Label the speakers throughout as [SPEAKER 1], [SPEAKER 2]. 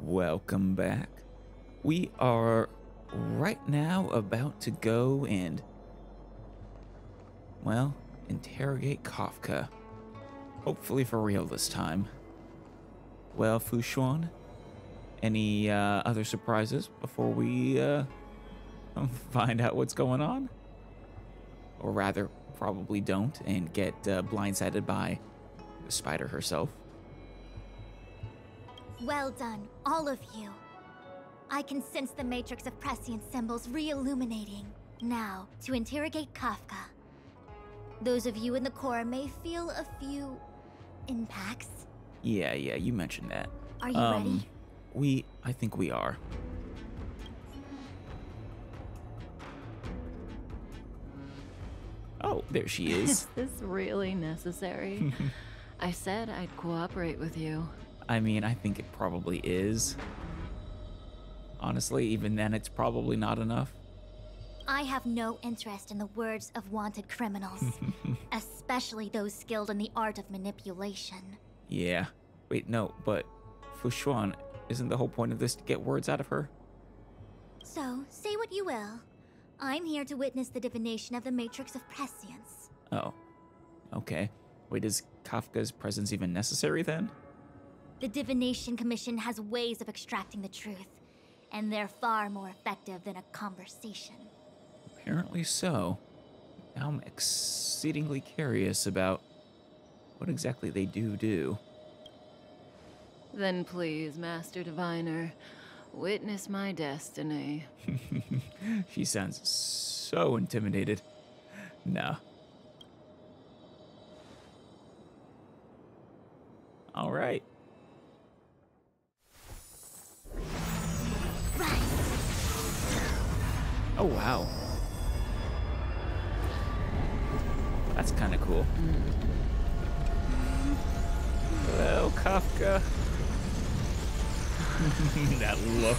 [SPEAKER 1] Welcome back. We are right now about to go and, well, interrogate Kafka. Hopefully for real this time. Well, Fushuan, any other surprises before we find out what's going on? Or rather, probably don't and get blindsided by the spider herself.
[SPEAKER 2] Well done, all of you. I can sense the matrix of prescient symbols re-illuminating. Now, to interrogate Kafka. Those of you in the core may feel a few impacts.
[SPEAKER 1] Yeah, you mentioned that.
[SPEAKER 2] Are you ready?
[SPEAKER 1] I think we are. Oh, there she is.
[SPEAKER 3] Is this really necessary? I said I'd cooperate with you.
[SPEAKER 1] I mean, I think it probably is. Honestly, even then, it's probably not enough.
[SPEAKER 2] I have no interest in the words of wanted criminals, especially those skilled in the art of manipulation.
[SPEAKER 1] Yeah. Wait, no, but Fushuan, isn't the whole point of this to get words out of her?
[SPEAKER 2] So, say what you will. I'm here to witness the divination of the matrix of prescience.
[SPEAKER 1] Oh, okay. Wait, is Kafka's presence even necessary then?
[SPEAKER 2] The Divination Commission has ways of extracting the truth, and they're far more effective than a conversation.
[SPEAKER 1] Apparently so. Now I'm exceedingly curious about what exactly they do.
[SPEAKER 3] Then please, Master Diviner, witness my destiny.
[SPEAKER 1] She sounds so intimidated. No. All right. Oh, wow. That's kind of cool. Well, Kafka. That look.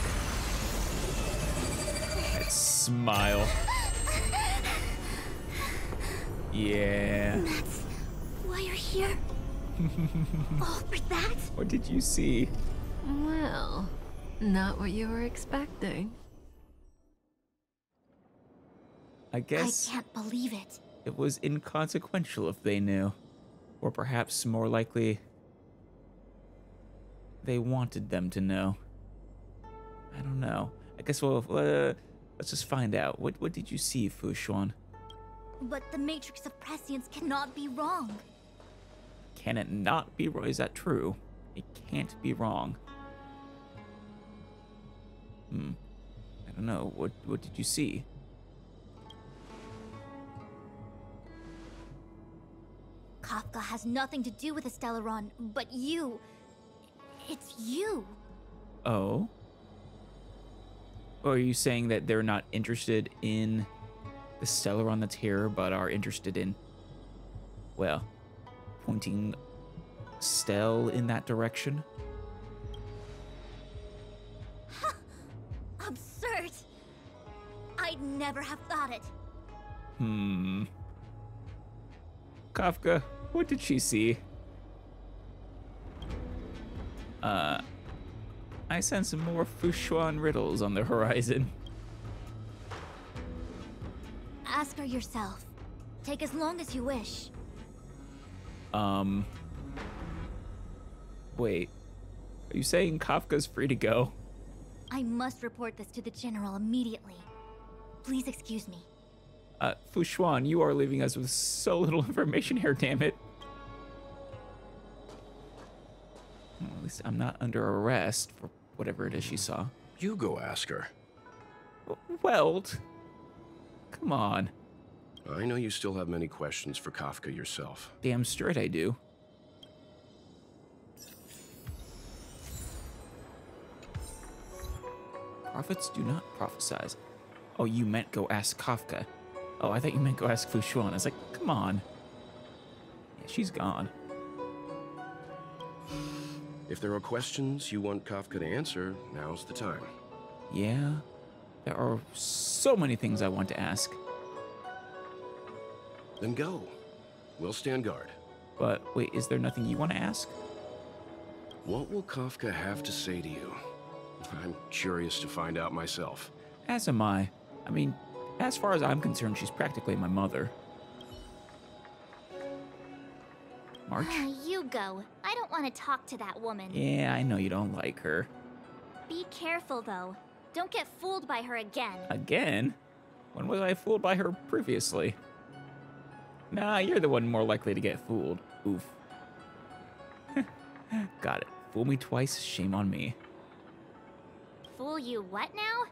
[SPEAKER 1] That smile. Yeah.
[SPEAKER 2] That's why you're here? All for that?
[SPEAKER 1] What did you see?
[SPEAKER 3] Well, not what you were expecting.
[SPEAKER 1] I guess
[SPEAKER 2] I can't believe it.
[SPEAKER 1] it was inconsequential if they knew. Or perhaps more likely, they wanted them to know. I don't know. I guess let's just find out. What did you see, Fushuan?
[SPEAKER 2] But the matrix of prescience cannot be wrong.
[SPEAKER 1] Can it not be wrong? Is that true? It can't be wrong. I don't know. What did you see?
[SPEAKER 2] Kafka has nothing to do with Stellaron, but you. It's you.
[SPEAKER 1] Oh? Or are you saying that they're not interested in the Stellaron that's here, but are interested in, well, pointing Stell in that direction?
[SPEAKER 2] Absurd. I'd never have thought it.
[SPEAKER 1] Kafka, what did she see? I sense some more Fushuan riddles on the horizon.
[SPEAKER 2] Ask her yourself. Take as long as you wish.
[SPEAKER 1] Wait. Are you saying Kafka's free to go?
[SPEAKER 2] I must report this to the General immediately. Please excuse me.
[SPEAKER 1] Fushuan, you are leaving us with so little information here, damn it. Well, at least I'm not under arrest for whatever it is she saw.
[SPEAKER 4] You go ask her.
[SPEAKER 1] Weld, come on.
[SPEAKER 4] I know you still have many questions for Kafka yourself.
[SPEAKER 1] Damn straight I do. Prophets do not prophesize. Oh, you meant go ask Kafka. Oh, I thought you meant go ask Fushuan. I was like, come on. Yeah, she's gone.
[SPEAKER 4] If there are questions you want Kafka to answer, now's the time.
[SPEAKER 1] Yeah, there are so many things I want to ask.
[SPEAKER 4] Then go. We'll stand guard.
[SPEAKER 1] But wait, is there nothing you want to ask?
[SPEAKER 4] What will Kafka have to say to you? I'm curious to find out myself.
[SPEAKER 1] As am I. I mean, as far as I'm concerned, she's practically my mother. March?
[SPEAKER 2] You go. I don't want to talk to that woman.
[SPEAKER 1] Yeah, I know you don't like her.
[SPEAKER 2] Be careful, though. Don't get fooled by her again.
[SPEAKER 1] Again? When was I fooled by her previously? Nah, you're the one more likely to get fooled. Oof. Got it. Fool me twice, shame on me.
[SPEAKER 2] Fool you what now?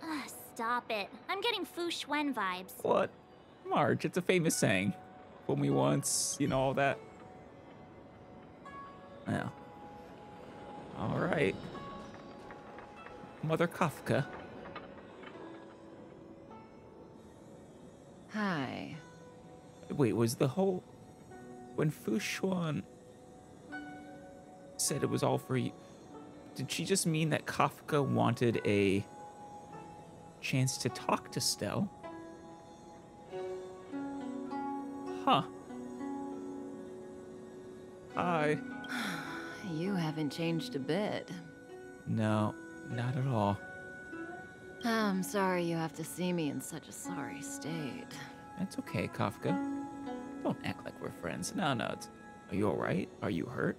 [SPEAKER 2] Ugh, stop it. I'm getting Fu Xuan vibes.
[SPEAKER 1] What? March, it's a famous saying. Fool me once, you know all that. Well. Alright. Mother Kafka.
[SPEAKER 3] Hi.
[SPEAKER 1] Wait, was the whole... When Fu Xuan said it was all for you, did she just mean that Kafka wanted a chance to talk to Stell? Huh. Hi.
[SPEAKER 3] You haven't changed a bit.
[SPEAKER 1] No, not at all.
[SPEAKER 3] I'm sorry you have to see me in such a sorry state.
[SPEAKER 1] It's okay, Kafka. Don't act like we're friends. No, are you alright? Are you hurt?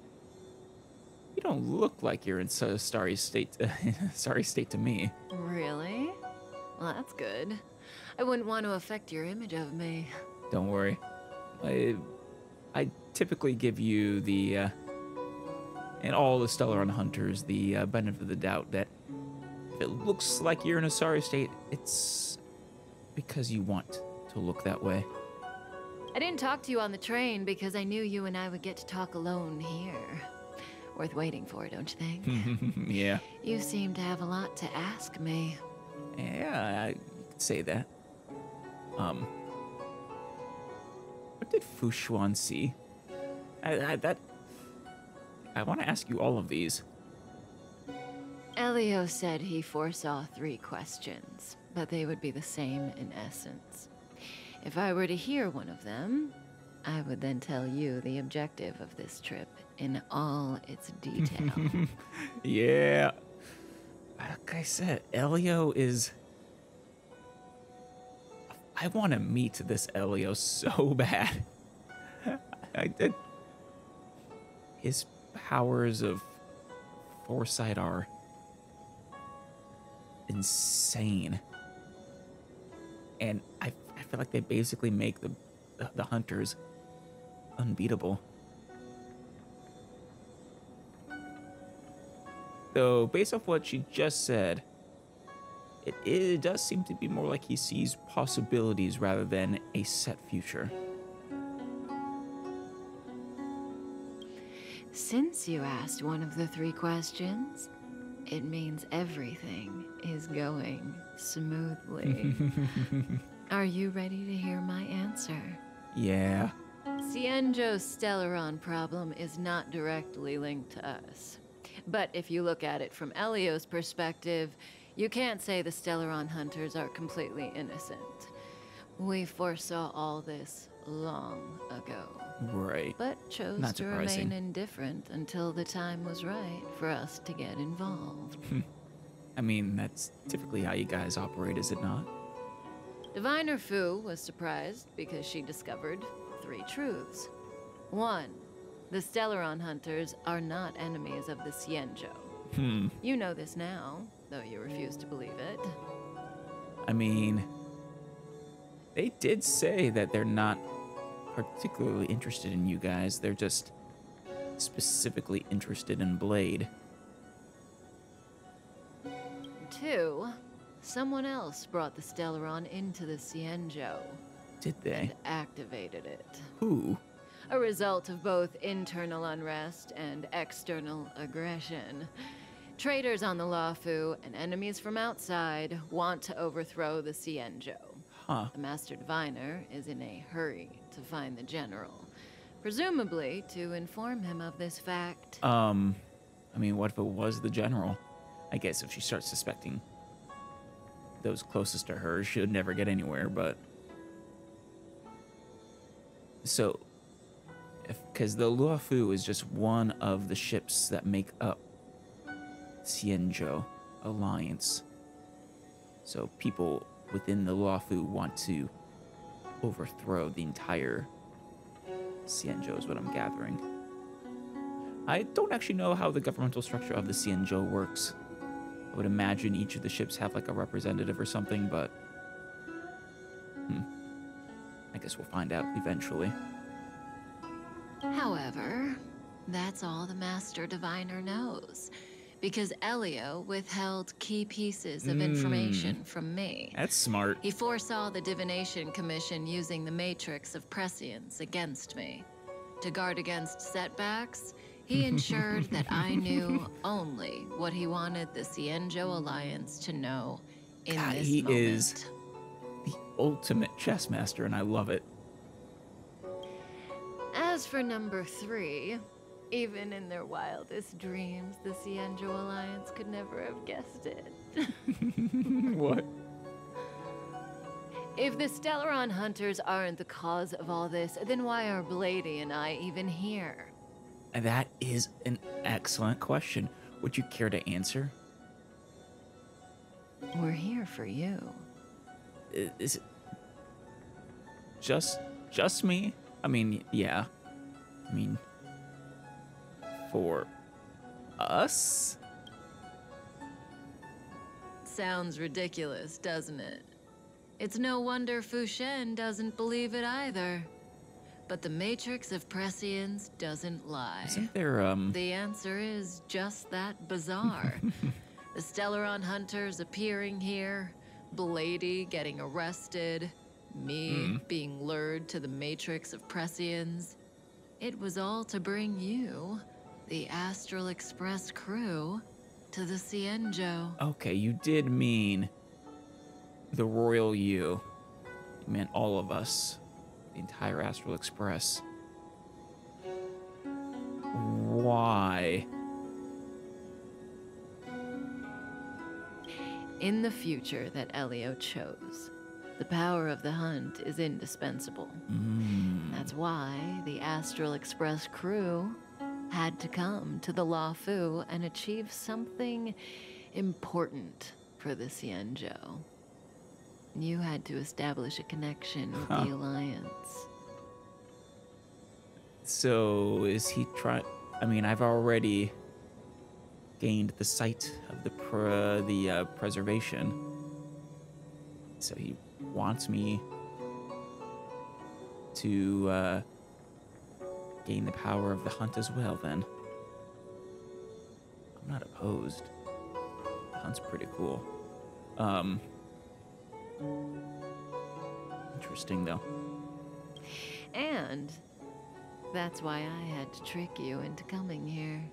[SPEAKER 1] You don't look like you're in such a sorry state to me.
[SPEAKER 3] Really? Well, that's good. I wouldn't want to affect your image of me.
[SPEAKER 1] Don't worry. I typically give you the, and all the Stellaron hunters, the benefit of the doubt that if it looks like you're in a sorry state, it's because you want to look that way.
[SPEAKER 3] I didn't talk to you on the train because I knew you and I would get to talk alone here. Worth waiting for, don't you think?
[SPEAKER 1] Yeah.
[SPEAKER 3] You seem to have a lot to ask me.
[SPEAKER 1] Yeah, you could say that. What did Fu Xuan see? I want to ask you all of these.
[SPEAKER 3] Elio said he foresaw 3 questions, but they would be the same in essence. If I were to hear one of them, I would then tell you the objective of this trip in all its detail.
[SPEAKER 1] Yeah. Like I said, Elio is... I want to meet this Elio so bad. His powers of foresight are insane. And I feel like they basically make the hunters unbeatable. Though, based off what she just said, it does seem to be more like he sees possibilities rather than a set future.
[SPEAKER 3] Since you asked one of the 3 questions, it means everything is going smoothly. Are you ready to hear my answer?
[SPEAKER 1] Yeah.
[SPEAKER 3] Xianzhou's Stellaron problem is not directly linked to us. But if you look at it from Elio's perspective, you can't say the Stellaron hunters are completely innocent. We foresaw all this long ago.
[SPEAKER 1] Right.
[SPEAKER 3] But chose
[SPEAKER 1] Not
[SPEAKER 3] to
[SPEAKER 1] surprising.
[SPEAKER 3] remain indifferent until the time was right for us to get involved.
[SPEAKER 1] I mean, that's typically how you guys operate, is it not?
[SPEAKER 3] Diviner Fu was surprised because she discovered 3 truths. 1, the Stellaron hunters are not enemies of the Xianzhou. You know this now, though you refuse to believe it.
[SPEAKER 1] I mean, they did say that they're not particularly interested in you guys. They're just specifically interested in Blade.
[SPEAKER 3] 2, someone else brought the Stellaron into the Xianzhou
[SPEAKER 1] Did they?
[SPEAKER 3] and activated it.
[SPEAKER 1] Who?
[SPEAKER 3] A result of both internal unrest and external aggression. Traitors on the Luofu and enemies from outside want to overthrow the Xianzhou.
[SPEAKER 1] Huh.
[SPEAKER 3] The Master Diviner is in a hurry to find the General, presumably to inform him of this fact.
[SPEAKER 1] I mean, what if it was the General? I guess if she starts suspecting those closest to her, she'll never get anywhere, but... So, because the Luofu is just one of the ships that make up Xianzhou. alliance. So people within the Lawfu want to overthrow the entire Xianzhou is what I'm gathering. I don't actually know how the governmental structure of the Xianzhou works. I would imagine each of the ships have like a representative or something, but I guess we'll find out eventually.
[SPEAKER 3] However, that's all the Master Diviner knows, because Elio withheld key pieces of information from me.
[SPEAKER 1] That's smart.
[SPEAKER 3] He foresaw the Divination Commission using the Matrix of Prescience against me. To guard against setbacks, he ensured that I knew only what he wanted the Xianzhou Alliance to know in
[SPEAKER 1] God,
[SPEAKER 3] this
[SPEAKER 1] he
[SPEAKER 3] moment.
[SPEAKER 1] is the ultimate chess master, and I love it.
[SPEAKER 3] As for number 3, even in their wildest dreams, the Xianzhou Alliance could never have guessed it.
[SPEAKER 1] What?
[SPEAKER 3] If the Stellaron Hunters aren't the cause of all this, then why are Blady and I even here?
[SPEAKER 1] And that is an excellent question. Would you care to answer?
[SPEAKER 3] We're here for you.
[SPEAKER 1] Is it just me? I mean, yeah. I mean, for us?
[SPEAKER 3] Sounds ridiculous, doesn't it? It's no wonder Fu Shen doesn't believe it either. But the Matrix of Prescience doesn't lie.
[SPEAKER 1] Isn't there,
[SPEAKER 3] The answer is just that bizarre. The Stellaron Hunters appearing here, Blady getting arrested, me being lured to the Matrix of Prescience. It was all to bring you, the Astral Express crew, to the Xianzhou.
[SPEAKER 1] Okay, you did mean the Royal You. You meant all of us. The entire Astral Express. Why?
[SPEAKER 3] In the future that Elio chose, the power of the hunt is indispensable. That's why the Astral Express crew had to come to the Lawfu and achieve something important for the Xianzhou. You had to establish a connection with the Alliance.
[SPEAKER 1] So is he trying? I mean, I've already gained the sight of the preservation. So he wants me to gain the power of the hunt as well. Then I'm not opposed. The hunt's pretty cool. Interesting though.
[SPEAKER 3] And that's why I had to trick you into coming here.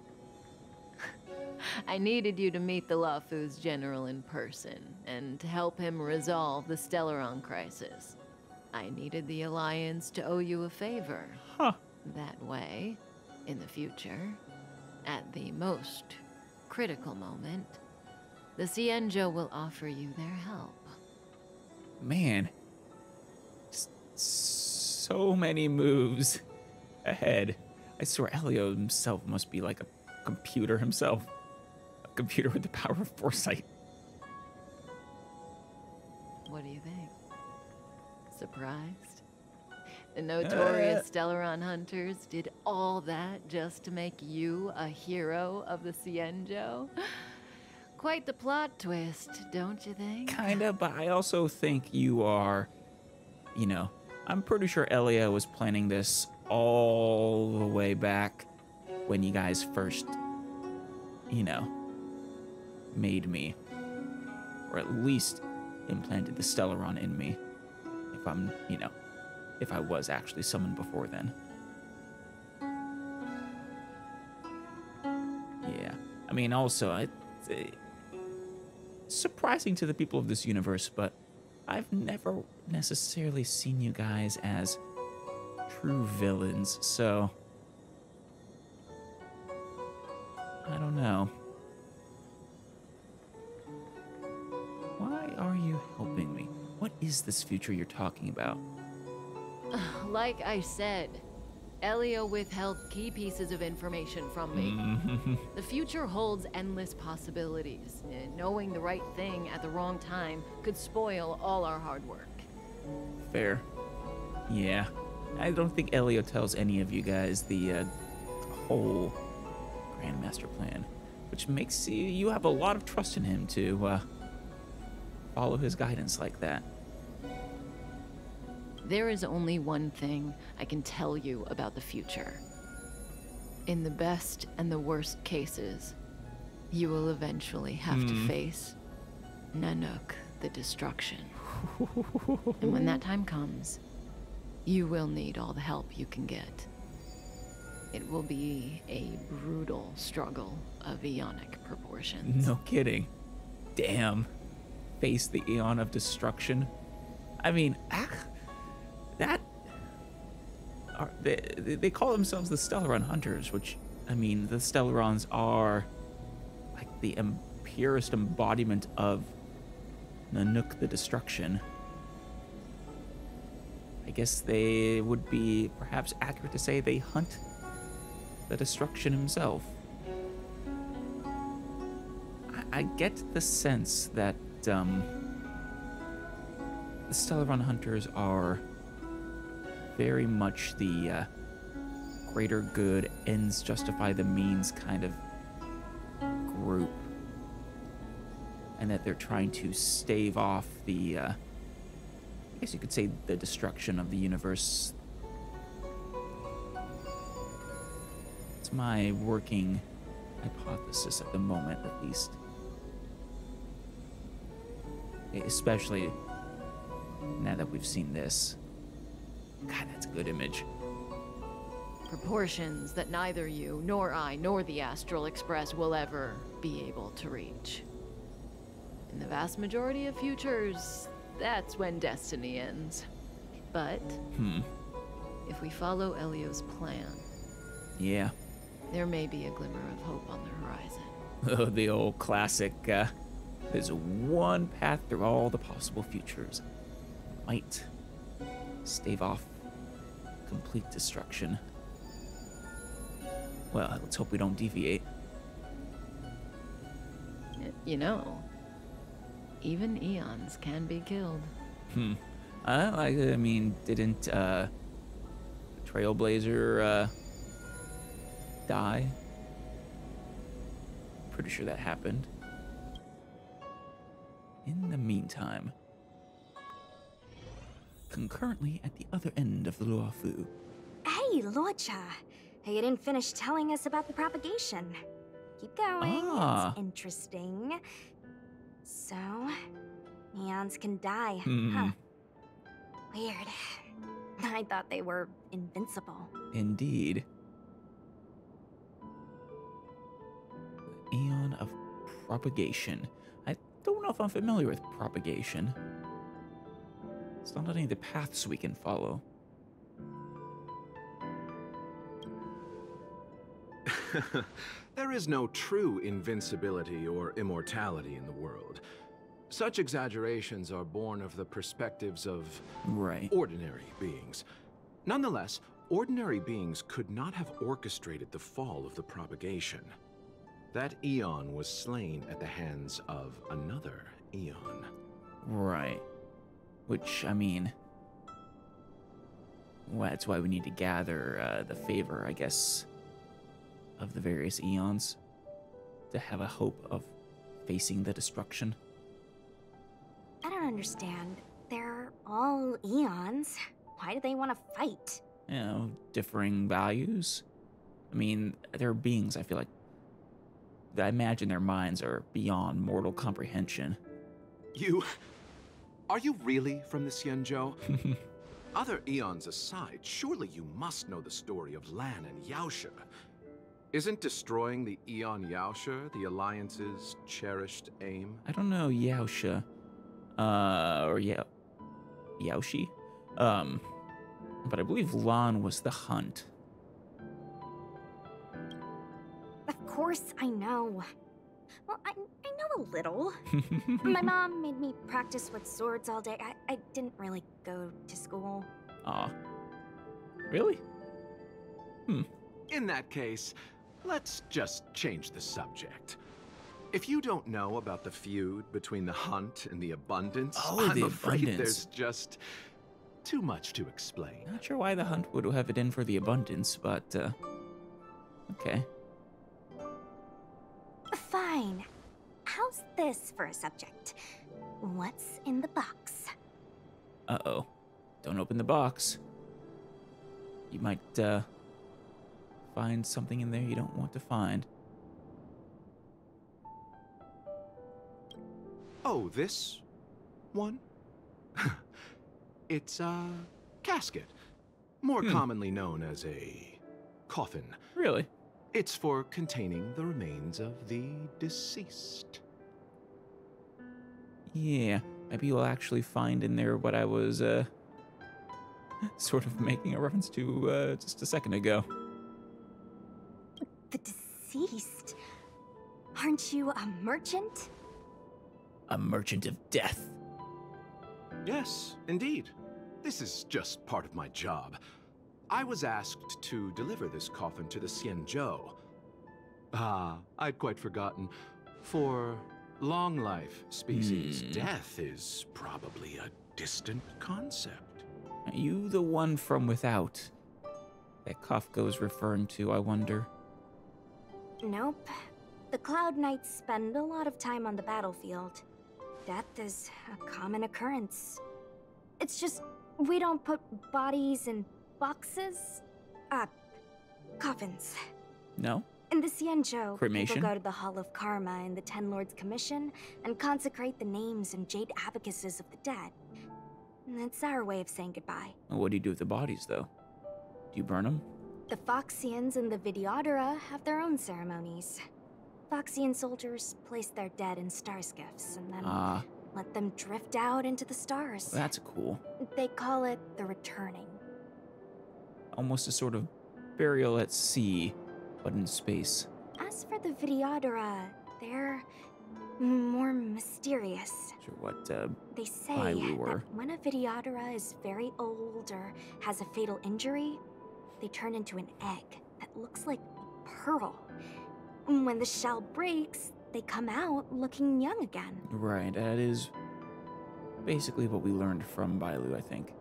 [SPEAKER 3] I needed you to meet the Lawfu's general in person and to help him resolve the Stellaron crisis. I needed the Alliance to owe you a favor.
[SPEAKER 1] Huh.
[SPEAKER 3] That way, in the future, at the most critical moment, the Xianzhou will offer you their help.
[SPEAKER 1] Man, so many moves ahead. I swear Elio himself must be like a computer himself. A computer with the power of foresight.
[SPEAKER 3] What do you think? Surprised? The notorious Stellaron Hunters did all that just to make you a hero of the Xianzhou? Quite the plot twist, don't you think?
[SPEAKER 1] Kinda, but I also think you are, you know, I'm pretty sure Elio was planning this all the way back when you guys first, you know, made me. Or at least implanted the Stellaron in me. If I'm, you know, if I was actually summoned before then. Yeah. I mean, also, surprising to the people of this universe, but I've never necessarily seen you guys as true villains, so I don't know. Why are you helping me? What is this future you're talking about?
[SPEAKER 3] Like I said, Elio withheld key pieces of information from me. The future holds endless possibilities. Knowing the right thing at the wrong time could spoil all our hard work.
[SPEAKER 1] Fair. Yeah. I don't think Elio tells any of you guys the whole Grandmaster plan, which makes you have a lot of trust in him to follow his guidance like that.
[SPEAKER 3] There is only one thing I can tell you about the future. In the best and the worst cases, you will eventually have to face Nanook, the destruction. And when that time comes, you will need all the help you can get. It will be a brutal struggle of eonic proportions.
[SPEAKER 1] No kidding. Damn. Face the Eon of Destruction. I mean, that... They call themselves the Stellaron Hunters, which, I mean, the Stellarons are like the purest embodiment of Nanook the Destruction. I guess they would be perhaps accurate to say they hunt the Destruction himself. I get the sense that the Stellaron Hunters are very much the greater good ends justify the means kind of group, and that they're trying to stave off the I guess you could say the destruction of the universe. It's my working hypothesis at the moment, at least. Especially now that we've seen this. God, that's a good image.
[SPEAKER 3] Proportions that neither you, nor I, nor the Astral Express will ever be able to reach. In the vast majority of futures, that's when destiny ends. But if we follow Elio's plan,
[SPEAKER 1] yeah,
[SPEAKER 3] there may be a glimmer of hope on the horizon.
[SPEAKER 1] Oh, the old classic, there's one path through all the possible futures. Might stave off complete destruction. Well, let's hope we don't deviate.
[SPEAKER 3] You know, even eons can be killed.
[SPEAKER 1] I mean, didn't Trailblazer die? Pretty sure that happened. In the meantime, concurrently at the other end of the Luofu.
[SPEAKER 5] Hey, Luocha. You didn't finish telling us about the propagation. Keep going. It's interesting. So, neons can die, huh? Weird. I thought they were invincible.
[SPEAKER 1] Indeed. Eon of Propagation. I don't know if I'm familiar with propagation. It's not any of the paths we can follow.
[SPEAKER 6] There is no true invincibility or immortality in the world. Such exaggerations are born of the perspectives of ordinary beings. Nonetheless, ordinary beings could not have orchestrated the fall of the propagation. That Eon was slain at the hands of another Eon.
[SPEAKER 1] Right. Which, I mean, well, that's why we need to gather the favor, I guess, of the various Eons to have a hope of facing the destruction.
[SPEAKER 5] I don't understand. They're all Eons. Why do they want to fight?
[SPEAKER 1] You know, differing values. I mean, they're beings, I feel like, I imagine their minds are beyond mortal comprehension.
[SPEAKER 6] Are you really from the Xianzhou? Other eons aside, surely you must know the story of Lan and Yaoshe. Isn't destroying the Eon Yaoshe the Alliance's cherished aim?
[SPEAKER 1] I don't know Yaoshe. Or Yaoshi? But I believe Lan was the hunt.
[SPEAKER 5] Of course I know. Well, I know a little. My mom made me practice with swords all day. I didn't really go to school.
[SPEAKER 1] Aw. Really?
[SPEAKER 6] In that case, let's just change the subject. If you don't know about the feud between the Hunt and the Abundance, I'm afraid there's just too much to explain.
[SPEAKER 1] Not sure why the Hunt would have it in for the Abundance, but, okay.
[SPEAKER 5] Fine. How's this for a subject? What's in the box?
[SPEAKER 1] Uh-oh. Don't open the box. You might, find something in there you don't want to find.
[SPEAKER 6] Oh, this one? It's a casket, more commonly known as a coffin.
[SPEAKER 1] Really?
[SPEAKER 6] It's for containing the remains of the deceased.
[SPEAKER 1] Yeah, maybe you'll actually find in there what I was, sort of making a reference to, just a second ago.
[SPEAKER 5] The deceased? Aren't you a merchant?
[SPEAKER 1] A merchant of death.
[SPEAKER 6] Yes, indeed. This is just part of my job. I was asked to deliver this coffin to the Xianzhou. I'd quite forgotten. For long life species, death is probably a distant concept.
[SPEAKER 1] Are you the one from without that Kafka was referring to, I wonder?
[SPEAKER 5] Nope. The Cloud Knights spend a lot of time on the battlefield. Death is a common occurrence. It's just, we don't put bodies in boxes? Coffins.
[SPEAKER 1] No?
[SPEAKER 5] In the Xianzhou,
[SPEAKER 1] Cremation?
[SPEAKER 5] people go to the Hall of Karma in the Ten Lords Commission and consecrate the names and jade abacuses of the dead. It's our way of saying goodbye.
[SPEAKER 1] What do you do with the bodies, though? Do you burn them?
[SPEAKER 5] The Foxians and the Vidyadhara have their own ceremonies. Foxian soldiers place their dead in star skiffs and then let them drift out into the stars.
[SPEAKER 1] Well, that's cool.
[SPEAKER 5] They call it the returning.
[SPEAKER 1] Almost a sort of burial at sea, but in space.
[SPEAKER 5] As for the Vidyadhara, they're more mysterious.
[SPEAKER 1] Sure what,
[SPEAKER 5] They say
[SPEAKER 1] we were.
[SPEAKER 5] that when a Vidyadhara is very old or has a fatal injury, they turn into an egg that looks like a pearl. When the shell breaks, they come out looking young again.
[SPEAKER 1] Right, that is basically what we learned from Bailu, I think.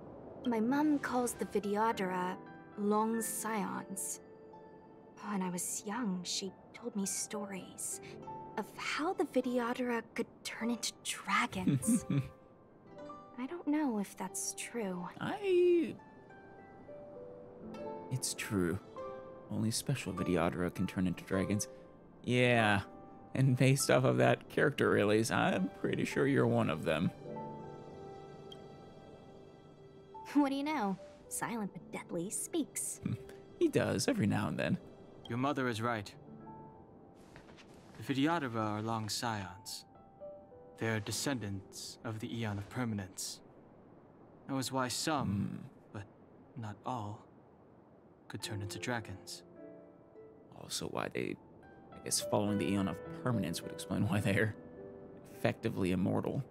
[SPEAKER 5] My mom calls the Vidyadhara long scions. When I was young, she told me stories of how the Vidyadhara could turn into dragons. I don't know if that's true.
[SPEAKER 1] It's true. Only special Vidyadhara can turn into dragons. Yeah, and based off of that character release, I'm pretty sure you're one of them.
[SPEAKER 5] What do you know? Silent but deadly speaks.
[SPEAKER 1] He does, every now and then.
[SPEAKER 7] Your mother is right. The Vidyadhara are long scions. They're descendants of the Aeon of Permanence. That was why some, but not all, could turn into dragons.
[SPEAKER 1] Also why they, I guess following the Aeon of Permanence would explain why they're effectively immortal.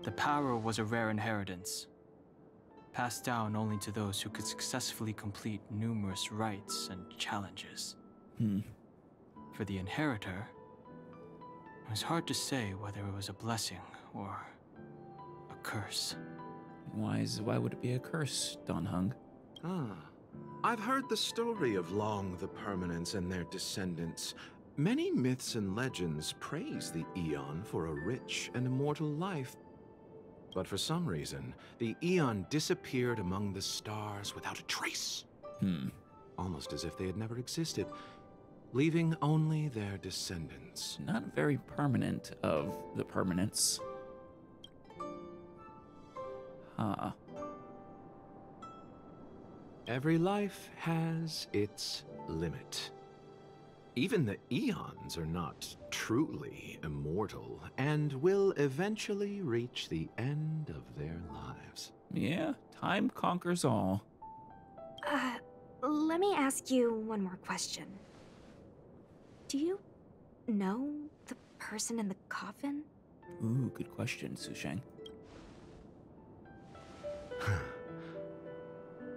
[SPEAKER 7] The power was a rare inheritance, passed down only to those who could successfully complete numerous rites and challenges. For the inheritor, it was hard to say whether it was a blessing or a curse.
[SPEAKER 1] Why would it be a curse, Don Hung?
[SPEAKER 6] I've heard the story of Long the Permanence and their descendants. Many myths and legends praise the Aeon for a rich and immortal life. But for some reason, the Aeon disappeared among the stars without a trace. Almost as if they had never existed, leaving only their descendants.
[SPEAKER 1] Not very permanent of the permanence.
[SPEAKER 6] Every life has its limit. Even the Aeons are not truly immortal and will eventually reach the end of their lives.
[SPEAKER 1] Yeah, time conquers all.
[SPEAKER 5] Let me ask you one more question. Do you know the person in the coffin?
[SPEAKER 1] Ooh, good question, Susheng.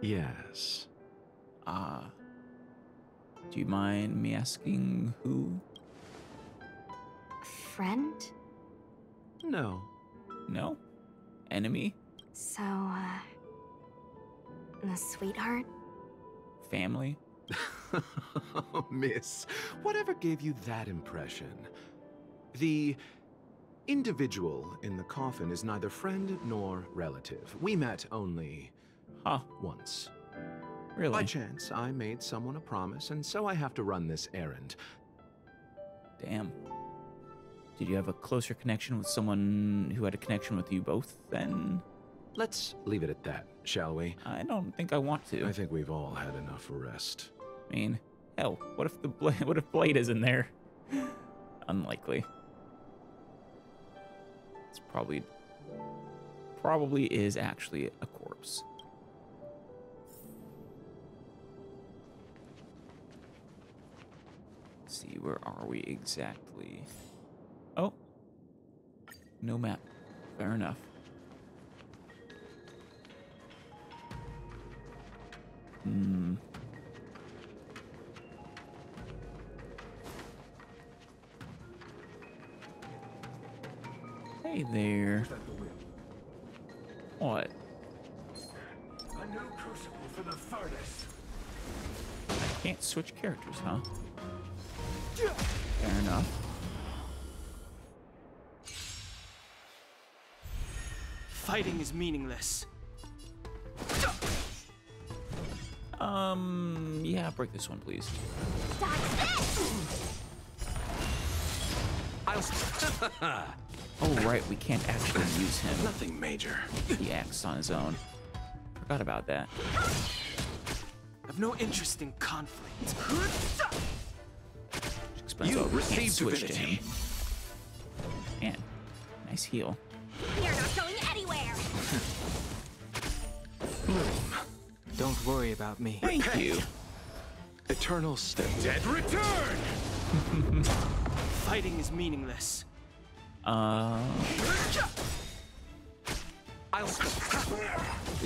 [SPEAKER 6] Yes,
[SPEAKER 1] Ah. Do you mind me asking who?
[SPEAKER 5] Friend?
[SPEAKER 6] No.
[SPEAKER 1] No? Enemy?
[SPEAKER 5] So, the sweetheart?
[SPEAKER 1] Family?
[SPEAKER 6] Miss, whatever gave you that impression? The individual in the coffin is neither friend nor relative. We met only once.
[SPEAKER 1] Really?
[SPEAKER 6] By chance, I made someone a promise, and so I have to run this errand.
[SPEAKER 1] Damn. Did you have a closer connection with someone who had a connection with you both then?
[SPEAKER 6] Let's leave it at that, shall we?
[SPEAKER 1] I don't think I want to.
[SPEAKER 6] I think we've all had enough rest.
[SPEAKER 1] I mean, hell, what if Blade is in there? Unlikely. It's probably is actually a corpse. Let's see, where are we exactly? Oh, no map. Fair enough. Hey there. What?
[SPEAKER 8] A new crucible for the furnace.
[SPEAKER 1] I can't switch characters, huh? Fair enough.
[SPEAKER 7] Fighting is meaningless.
[SPEAKER 1] Yeah, break this one, please. Oh, right, we can't actually use him.
[SPEAKER 4] Nothing major.
[SPEAKER 1] He acts on his own. Forgot about that.
[SPEAKER 7] I've no interest in conflict.
[SPEAKER 1] Explains
[SPEAKER 4] You
[SPEAKER 1] why we can't
[SPEAKER 4] received
[SPEAKER 1] switch to
[SPEAKER 4] divinity.
[SPEAKER 1] him. Man, nice heal.
[SPEAKER 2] You're not going anywhere!
[SPEAKER 7] Don't worry about me.
[SPEAKER 1] Thank you.
[SPEAKER 6] Eternal state.
[SPEAKER 4] Dead return!
[SPEAKER 7] Fighting is meaningless.
[SPEAKER 1] Good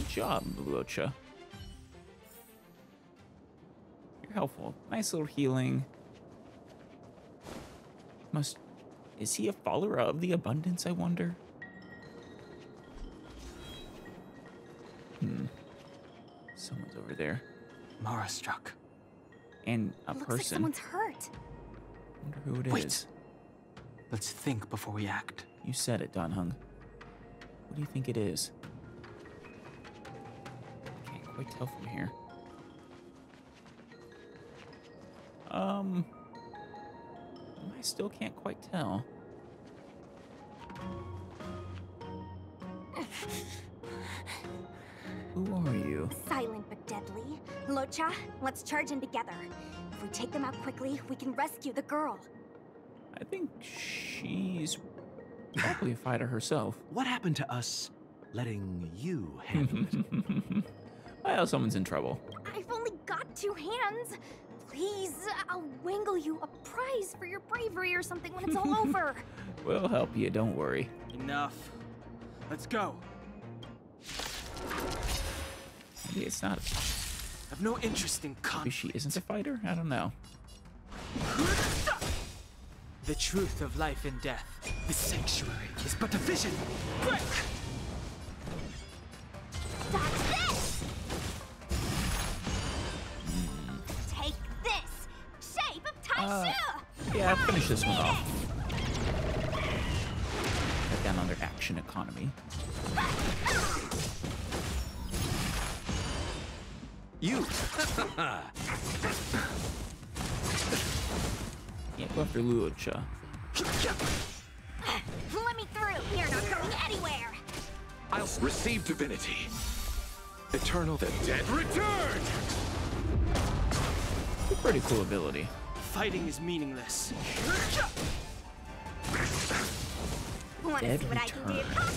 [SPEAKER 1] job, Luocha. You're helpful. Nice little healing. Is he a follower of the abundance, I wonder? Someone's over there.
[SPEAKER 7] Mara struck.
[SPEAKER 1] And a
[SPEAKER 5] Looks
[SPEAKER 1] person.
[SPEAKER 5] like someone's hurt.
[SPEAKER 1] Wonder who it is.
[SPEAKER 7] Wait. Let's think before we act.
[SPEAKER 1] You said it, Danhung. What do you think it is? Can't quite tell from here. I still can't quite tell. Who are you?
[SPEAKER 5] Silent but deadly. Locha, let's charge in together. If we take them out quickly, we can rescue the girl.
[SPEAKER 1] I think she's probably a fighter herself.
[SPEAKER 6] What happened to us letting you handle it?
[SPEAKER 1] Well, someone's in trouble.
[SPEAKER 5] I've only got 2 hands. Please, I'll wangle you a prize for your bravery or something when it's all over.
[SPEAKER 1] We'll help you, don't worry.
[SPEAKER 7] Enough. Let's go.
[SPEAKER 1] Maybe it's not.
[SPEAKER 7] I've no interest in
[SPEAKER 1] Maybe
[SPEAKER 7] conflict.
[SPEAKER 1] she isn't a fighter? I don't know.
[SPEAKER 7] The truth of life and death. The sanctuary is but a vision. Quick!
[SPEAKER 2] Dodge this! Take this! Shape of Taishu!
[SPEAKER 1] Yeah, finish this one off. Cut down on their action economy.
[SPEAKER 4] You!
[SPEAKER 1] Can't go after Luocha.
[SPEAKER 2] Let me through! You're not going anywhere!
[SPEAKER 4] I'll receive divinity.
[SPEAKER 6] Eternal.
[SPEAKER 4] The dead return!
[SPEAKER 1] Pretty cool ability.
[SPEAKER 7] Fighting is meaningless.
[SPEAKER 2] Want to
[SPEAKER 1] Dead
[SPEAKER 2] see what I can do?
[SPEAKER 1] return.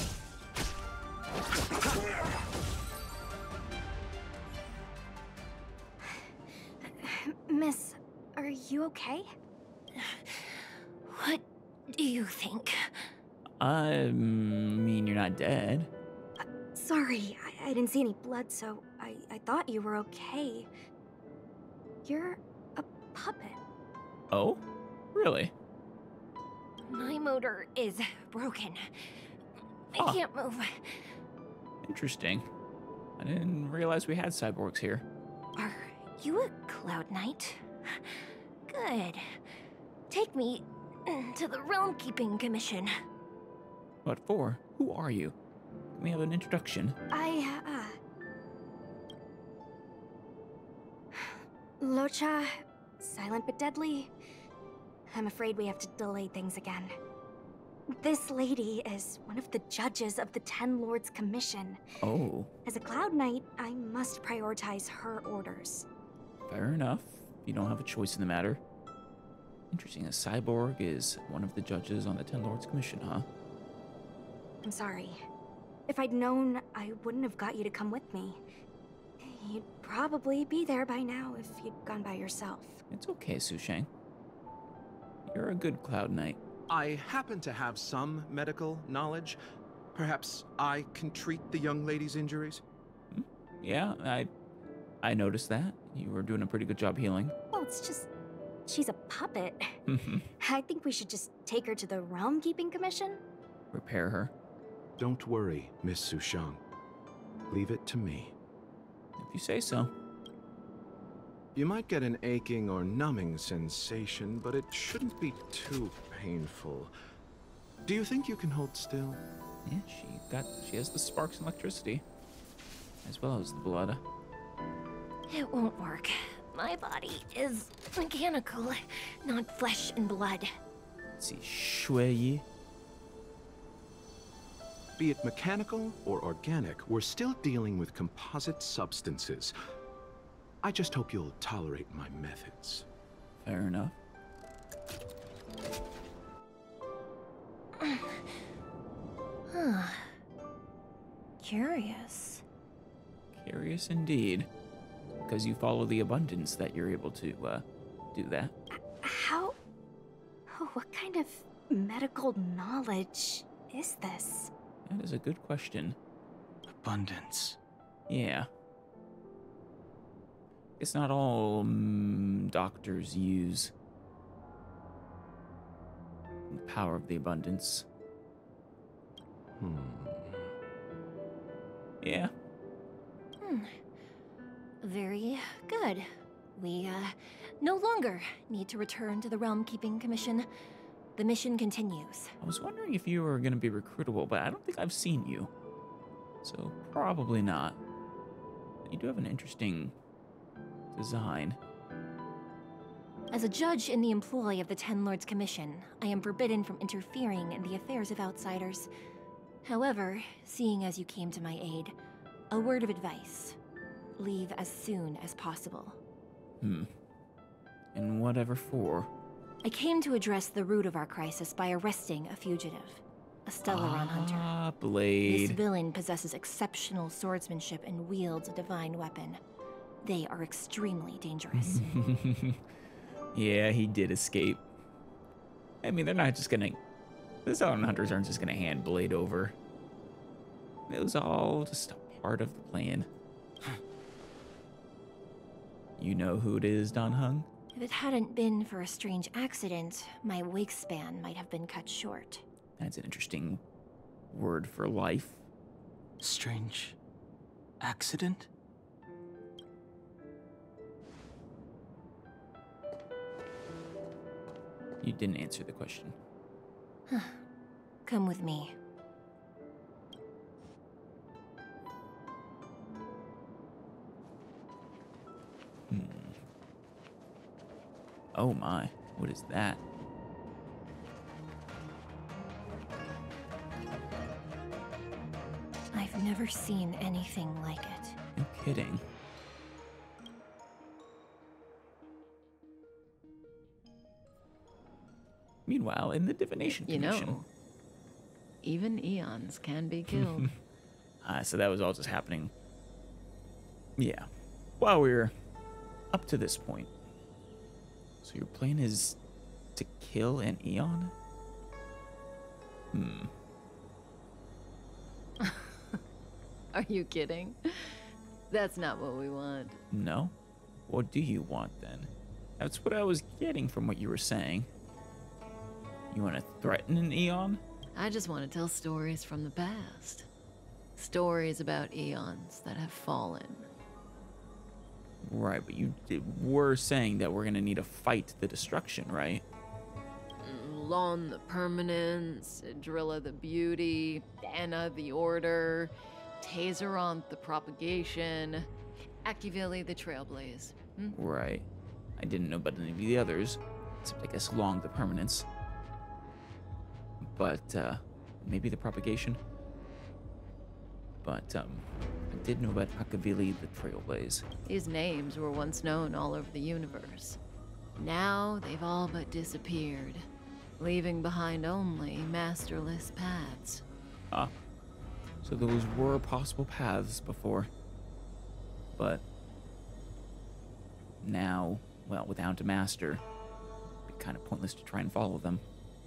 [SPEAKER 5] Miss, are you okay?
[SPEAKER 2] What do you think?
[SPEAKER 1] I mean, you're not dead.
[SPEAKER 5] Sorry, I didn't see any blood, so I thought you were okay. You're a puppet.
[SPEAKER 1] Oh? Really?
[SPEAKER 5] My motor is broken. I
[SPEAKER 1] Huh.
[SPEAKER 5] can't move.
[SPEAKER 1] Interesting. I didn't realize we had cyborgs here.
[SPEAKER 5] Are you a Cloud Knight? Good. Take me to the Realm Keeping Commission.
[SPEAKER 1] What for? Who are you? Can we have an introduction?
[SPEAKER 5] Locha, silent but deadly. I'm afraid we have to delay things again. This lady is one of the judges of the Ten Lords Commission.
[SPEAKER 1] Oh.
[SPEAKER 5] As a Cloud Knight, I must prioritize her orders.
[SPEAKER 1] Fair enough. You don't have a choice in the matter. Interesting, a cyborg is one of the judges on the Ten Lords Commission, huh?
[SPEAKER 5] I'm sorry. If I'd known, I wouldn't have got you to come with me. You'd probably be there by now if you'd gone by yourself.
[SPEAKER 1] It's okay, Sushang. You're a good Cloud Knight.
[SPEAKER 6] I happen to have some medical knowledge. Perhaps I can treat the young lady's injuries?
[SPEAKER 1] Yeah, I noticed that. You were doing a pretty good job healing.
[SPEAKER 5] Well, it's just... she's a puppet. I think we should just take her to the Realm Keeping Commission.
[SPEAKER 1] Repair her.
[SPEAKER 6] Don't worry, Miss Sushang. Leave it to me.
[SPEAKER 1] If you say so.
[SPEAKER 6] You might get an aching or numbing sensation, but it shouldn't be too painful. Do you think you can hold still?
[SPEAKER 1] Yeah, she has the sparks and electricity. As well as the blood.
[SPEAKER 5] It won't work. My body is mechanical, not flesh and blood.
[SPEAKER 1] Let's see, Shui.
[SPEAKER 6] Be it mechanical or organic, we're still dealing with composite substances. I just hope you'll tolerate my methods.
[SPEAKER 1] Fair enough.
[SPEAKER 5] Curious.
[SPEAKER 1] Curious indeed. Because you follow the abundance that you're able to do that.
[SPEAKER 5] How... oh, what kind of medical knowledge is this?
[SPEAKER 1] That is a good question.
[SPEAKER 7] Abundance.
[SPEAKER 1] Yeah. It's not all doctors use the power of the abundance. Yeah.
[SPEAKER 5] Very good. We, no longer need to return to the Realm Keeping Commission. The mission continues.
[SPEAKER 1] I was wondering if you were going to be recruitable, but I don't think I've seen you. So probably not. You do have an interesting design.
[SPEAKER 5] As a judge in the employ of the Ten Lords Commission, I am forbidden from interfering in the affairs of outsiders. However, seeing as you came to my aid, a word of advice. Leave as soon as possible.
[SPEAKER 1] And whatever for?
[SPEAKER 5] I came to address the root of our crisis by arresting a fugitive. A Stellaron hunter.
[SPEAKER 1] Ah, Blade.
[SPEAKER 5] This villain possesses exceptional swordsmanship and wields a divine weapon. They are extremely dangerous.
[SPEAKER 1] Yeah, he did escape. I mean, they're not just gonna... The Stellaron hunters aren't just gonna hand Blade over. It was all just a part of the plan. You know who it is, Dan Heng?
[SPEAKER 5] If it hadn't been for a strange accident, my wake span might have been cut short.
[SPEAKER 1] That's an interesting word for life.
[SPEAKER 7] Strange accident?
[SPEAKER 1] You didn't answer the question.
[SPEAKER 5] Come with me.
[SPEAKER 1] Oh my, what is that?
[SPEAKER 5] I've never seen anything like it.
[SPEAKER 1] No kidding. Meanwhile, in the Divination Commission...
[SPEAKER 3] You know, even eons can be killed.
[SPEAKER 1] So that was all just happening. Yeah. While we're up to this point. So your plan is to kill an Eon?
[SPEAKER 3] Are you kidding? That's not what we want.
[SPEAKER 1] No? What do you want then? That's what I was getting from what you were saying. You want to threaten an Eon?
[SPEAKER 3] I just want to tell stories from the past. Stories about eons that have fallen.
[SPEAKER 1] Right, but you were saying that we're gonna need to fight the destruction, right?
[SPEAKER 3] Lon the Permanence, Drilla the Beauty, Anna the Order, Tazeronth the Propagation, Akivili the Trailblaze.
[SPEAKER 1] Right. I didn't know about any of the others, except I guess Long the Permanence. But, maybe the Propagation. But, I did know about Akivili the Trailblaze.
[SPEAKER 3] These names were once known all over the universe. Now they've all but disappeared, leaving behind only masterless paths.
[SPEAKER 1] Ah. So those were possible paths before. But now, well, without a master, it'd be kind of pointless to try and follow them.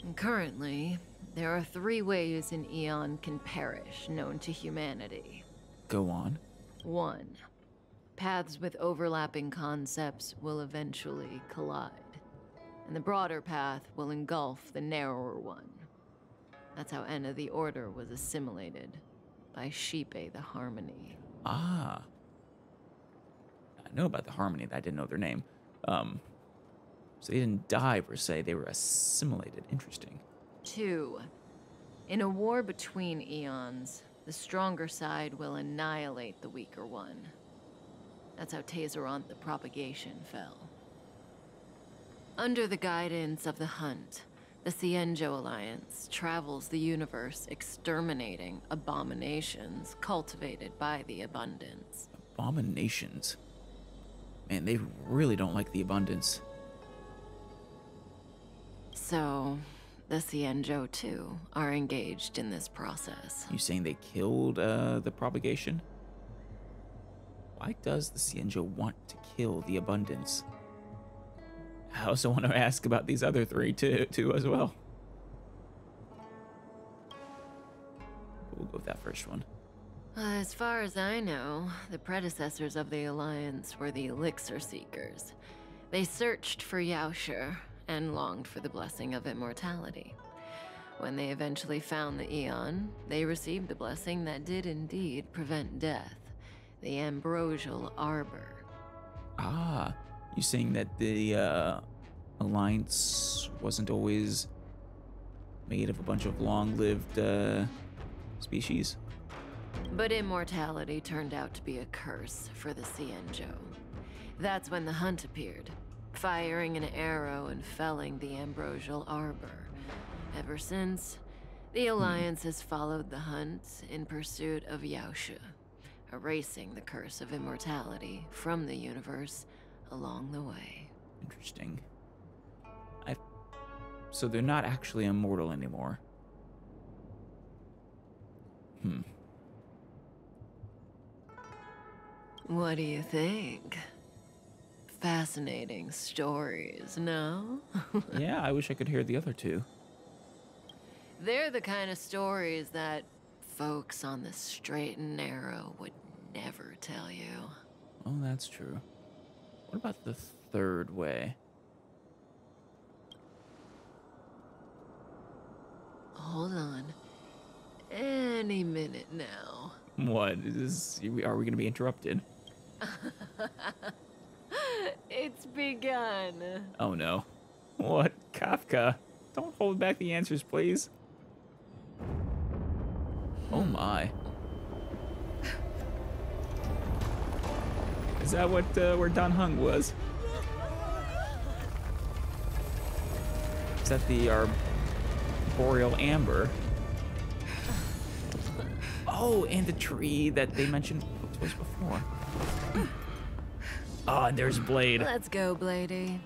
[SPEAKER 3] And currently, there are 3 ways an Eon can perish known to humanity.
[SPEAKER 1] Go on.
[SPEAKER 3] 1. Paths with overlapping concepts will eventually collide, and the broader path will engulf the narrower one. That's how Enna the Order was assimilated, by Shipe the Harmony.
[SPEAKER 1] Ah. I know about the Harmony, I didn't know their name. So they didn't die per se, they were assimilated. Interesting.
[SPEAKER 3] 2. In a war between eons, the stronger side will annihilate the weaker one. That's how Tazeronth the Propagation fell. Under the guidance of the Hunt, the Cienjo Alliance travels the universe exterminating abominations cultivated by the Abundance.
[SPEAKER 1] Abominations? Man, they really don't like the Abundance.
[SPEAKER 3] So, the Cienjo, too, are engaged in this process.
[SPEAKER 1] You saying they killed, the Propagation? Why does the Cienjo want to kill the Abundance? I also want to ask about these other 3, too, as well. We'll go with that first one.
[SPEAKER 3] As far as I know, the predecessors of the Alliance were the Elixir Seekers. They searched for Yaoshi and longed for the blessing of immortality. When they eventually found the Eon, they received a blessing that did indeed prevent death, the Ambrosial Arbor.
[SPEAKER 1] Ah, you saying that the Alliance wasn't always made of a bunch of long-lived species?
[SPEAKER 3] But immortality turned out to be a curse for the Cienjo. That's when the Hunt appeared, firing an arrow and felling the Ambrosial Arbor. Ever since, the Alliance has followed the Hunt in pursuit of Yaoshi, erasing the curse of immortality from the universe along the way.
[SPEAKER 1] Interesting. So they're not actually immortal anymore.
[SPEAKER 3] What do you think? Fascinating stories, no?
[SPEAKER 1] Yeah, I wish I could hear the other 2.
[SPEAKER 3] They're the kind of stories that folks on the straight and narrow would never tell you.
[SPEAKER 1] Oh, that's true. What about the 3rd way?
[SPEAKER 3] Hold on. Any minute now.
[SPEAKER 1] What? Are we going to be interrupted?
[SPEAKER 3] It's begun.
[SPEAKER 1] Oh no. What? Kafka? Don't hold back the answers, please. Oh my. Is that what, where Dan Heng was? Is that the Boreal Amber? Oh, and the tree that they mentioned to us before. Oh, and there's Blade.
[SPEAKER 3] Let's go, Bladey.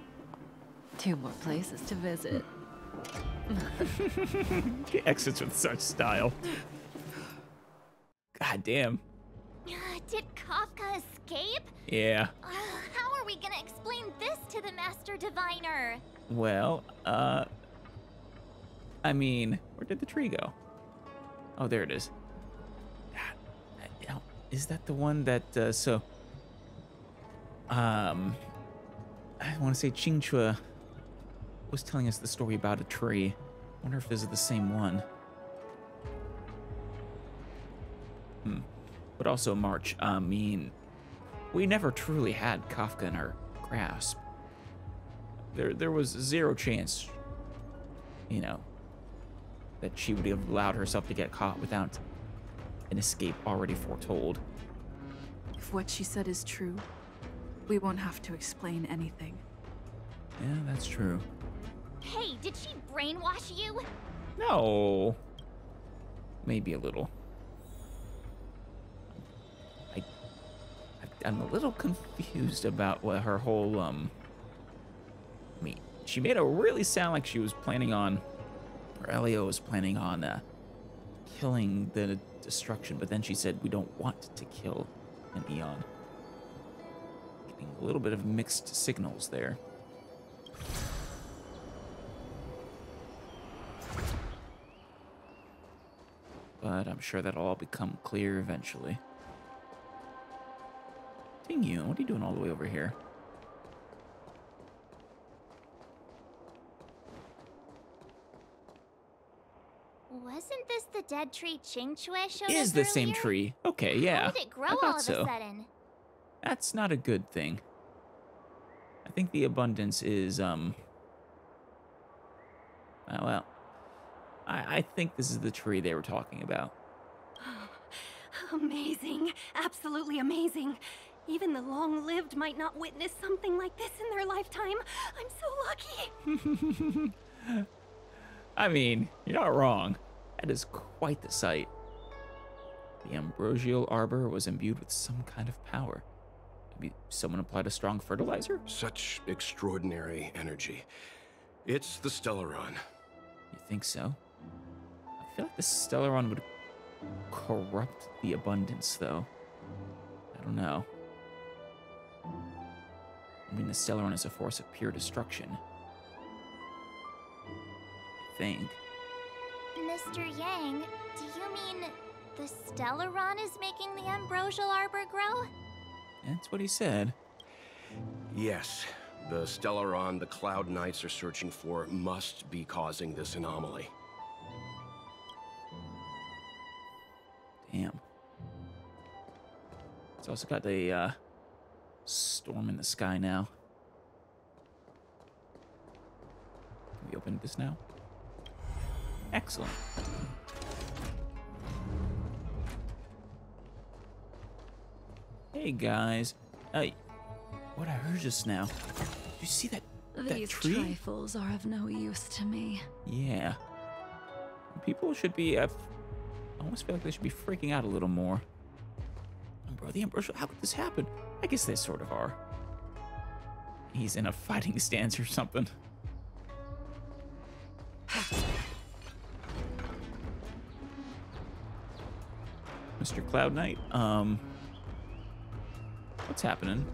[SPEAKER 3] 2 more places to visit.
[SPEAKER 1] He exits with such style. God damn.
[SPEAKER 2] Did Kafka escape?
[SPEAKER 1] Yeah.
[SPEAKER 2] How are we gonna explain this to the Master Diviner?
[SPEAKER 1] Well, I mean, where did the tree go? Oh, there it is. God, is that the one that, so... I want to say Qingchua was telling us the story about a tree. I wonder if this is the same one. But also March, I mean, we never truly had Kafka in our grasp. There was zero chance, you know, that she would have allowed herself to get caught without an escape already foretold.
[SPEAKER 9] If what she said is true, we won't have to explain anything.
[SPEAKER 1] Yeah, that's true.
[SPEAKER 2] Hey, did she brainwash you?
[SPEAKER 1] No. Maybe a little. I'm a little confused about what her whole, I mean, she made it really sound like she was planning on, or Elio was planning on, killing the destruction, but then she said we don't want to kill an Eon. Getting a little bit of mixed signals there. But I'm sure that'll all become clear eventually. Ding you, what are you doing all the way over here?
[SPEAKER 2] Wasn't this the dead tree Qingchue showed us
[SPEAKER 1] Is the same
[SPEAKER 2] earlier?
[SPEAKER 1] tree. Okay, yeah.
[SPEAKER 2] How did it grow
[SPEAKER 1] I thought
[SPEAKER 2] all of
[SPEAKER 1] so.
[SPEAKER 2] a sudden?
[SPEAKER 1] That's not a good thing. I think the abundance is, well, I think this is the tree they were talking about.
[SPEAKER 10] Amazing. Absolutely amazing. Even the long-lived might not witness something like this in their lifetime. I'm so lucky.
[SPEAKER 1] I mean, you're not wrong. That is quite the sight. The ambrosial arbor was imbued with some kind of power. Maybe someone applied a strong fertilizer?
[SPEAKER 4] Such extraordinary energy. It's the Stellaron.
[SPEAKER 1] You think so? I feel like the Stellaron would corrupt the abundance, though. I don't know. I mean, the Stellaron is a force of pure destruction. I think.
[SPEAKER 2] Mr. Yang, do you mean the Stellaron is making the ambrosial arbor grow?
[SPEAKER 1] That's what he said.
[SPEAKER 4] Yes, the Stellaron the Cloud Knights are searching for must be causing this anomaly.
[SPEAKER 1] Damn. It's also got a storm in the sky now. Can we open this now? Excellent. Hey guys. What I heard just now. Did you see that
[SPEAKER 9] These
[SPEAKER 1] tree?
[SPEAKER 9] trifles are of no use to me.
[SPEAKER 1] Yeah. People should be, I almost feel like they should be freaking out a little more. Bro, the Ambrosial, how could this happen? I guess they sort of are. He's in a fighting stance or something. Mr. Cloud Knight, what's happening?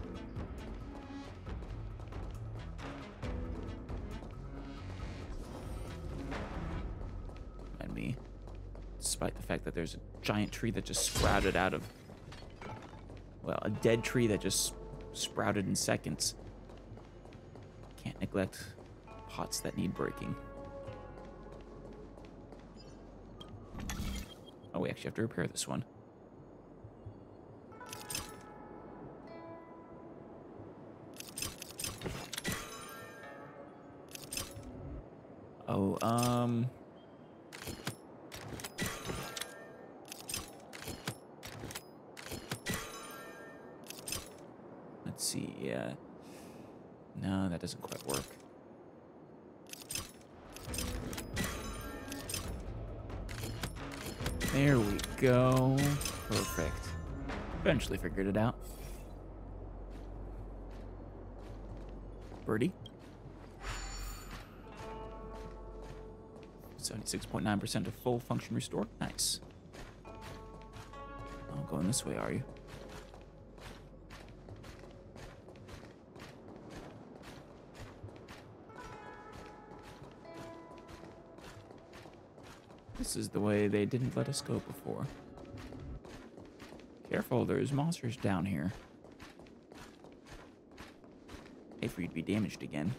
[SPEAKER 1] And me, despite the fact that there's a giant tree that just sprouted out of, well, a dead tree that just sprouted in seconds. Can't neglect pots that need breaking. Oh, we actually have to repair this one. Oh, let's see, yeah. No, that doesn't quite work. There we go. Perfect. Eventually figured it out. Birdie. 76.9% of full function restored. Nice. Oh, going this way, are you? This is the way they didn't let us go before. Careful, there's monsters down here. Hate for you to be damaged again.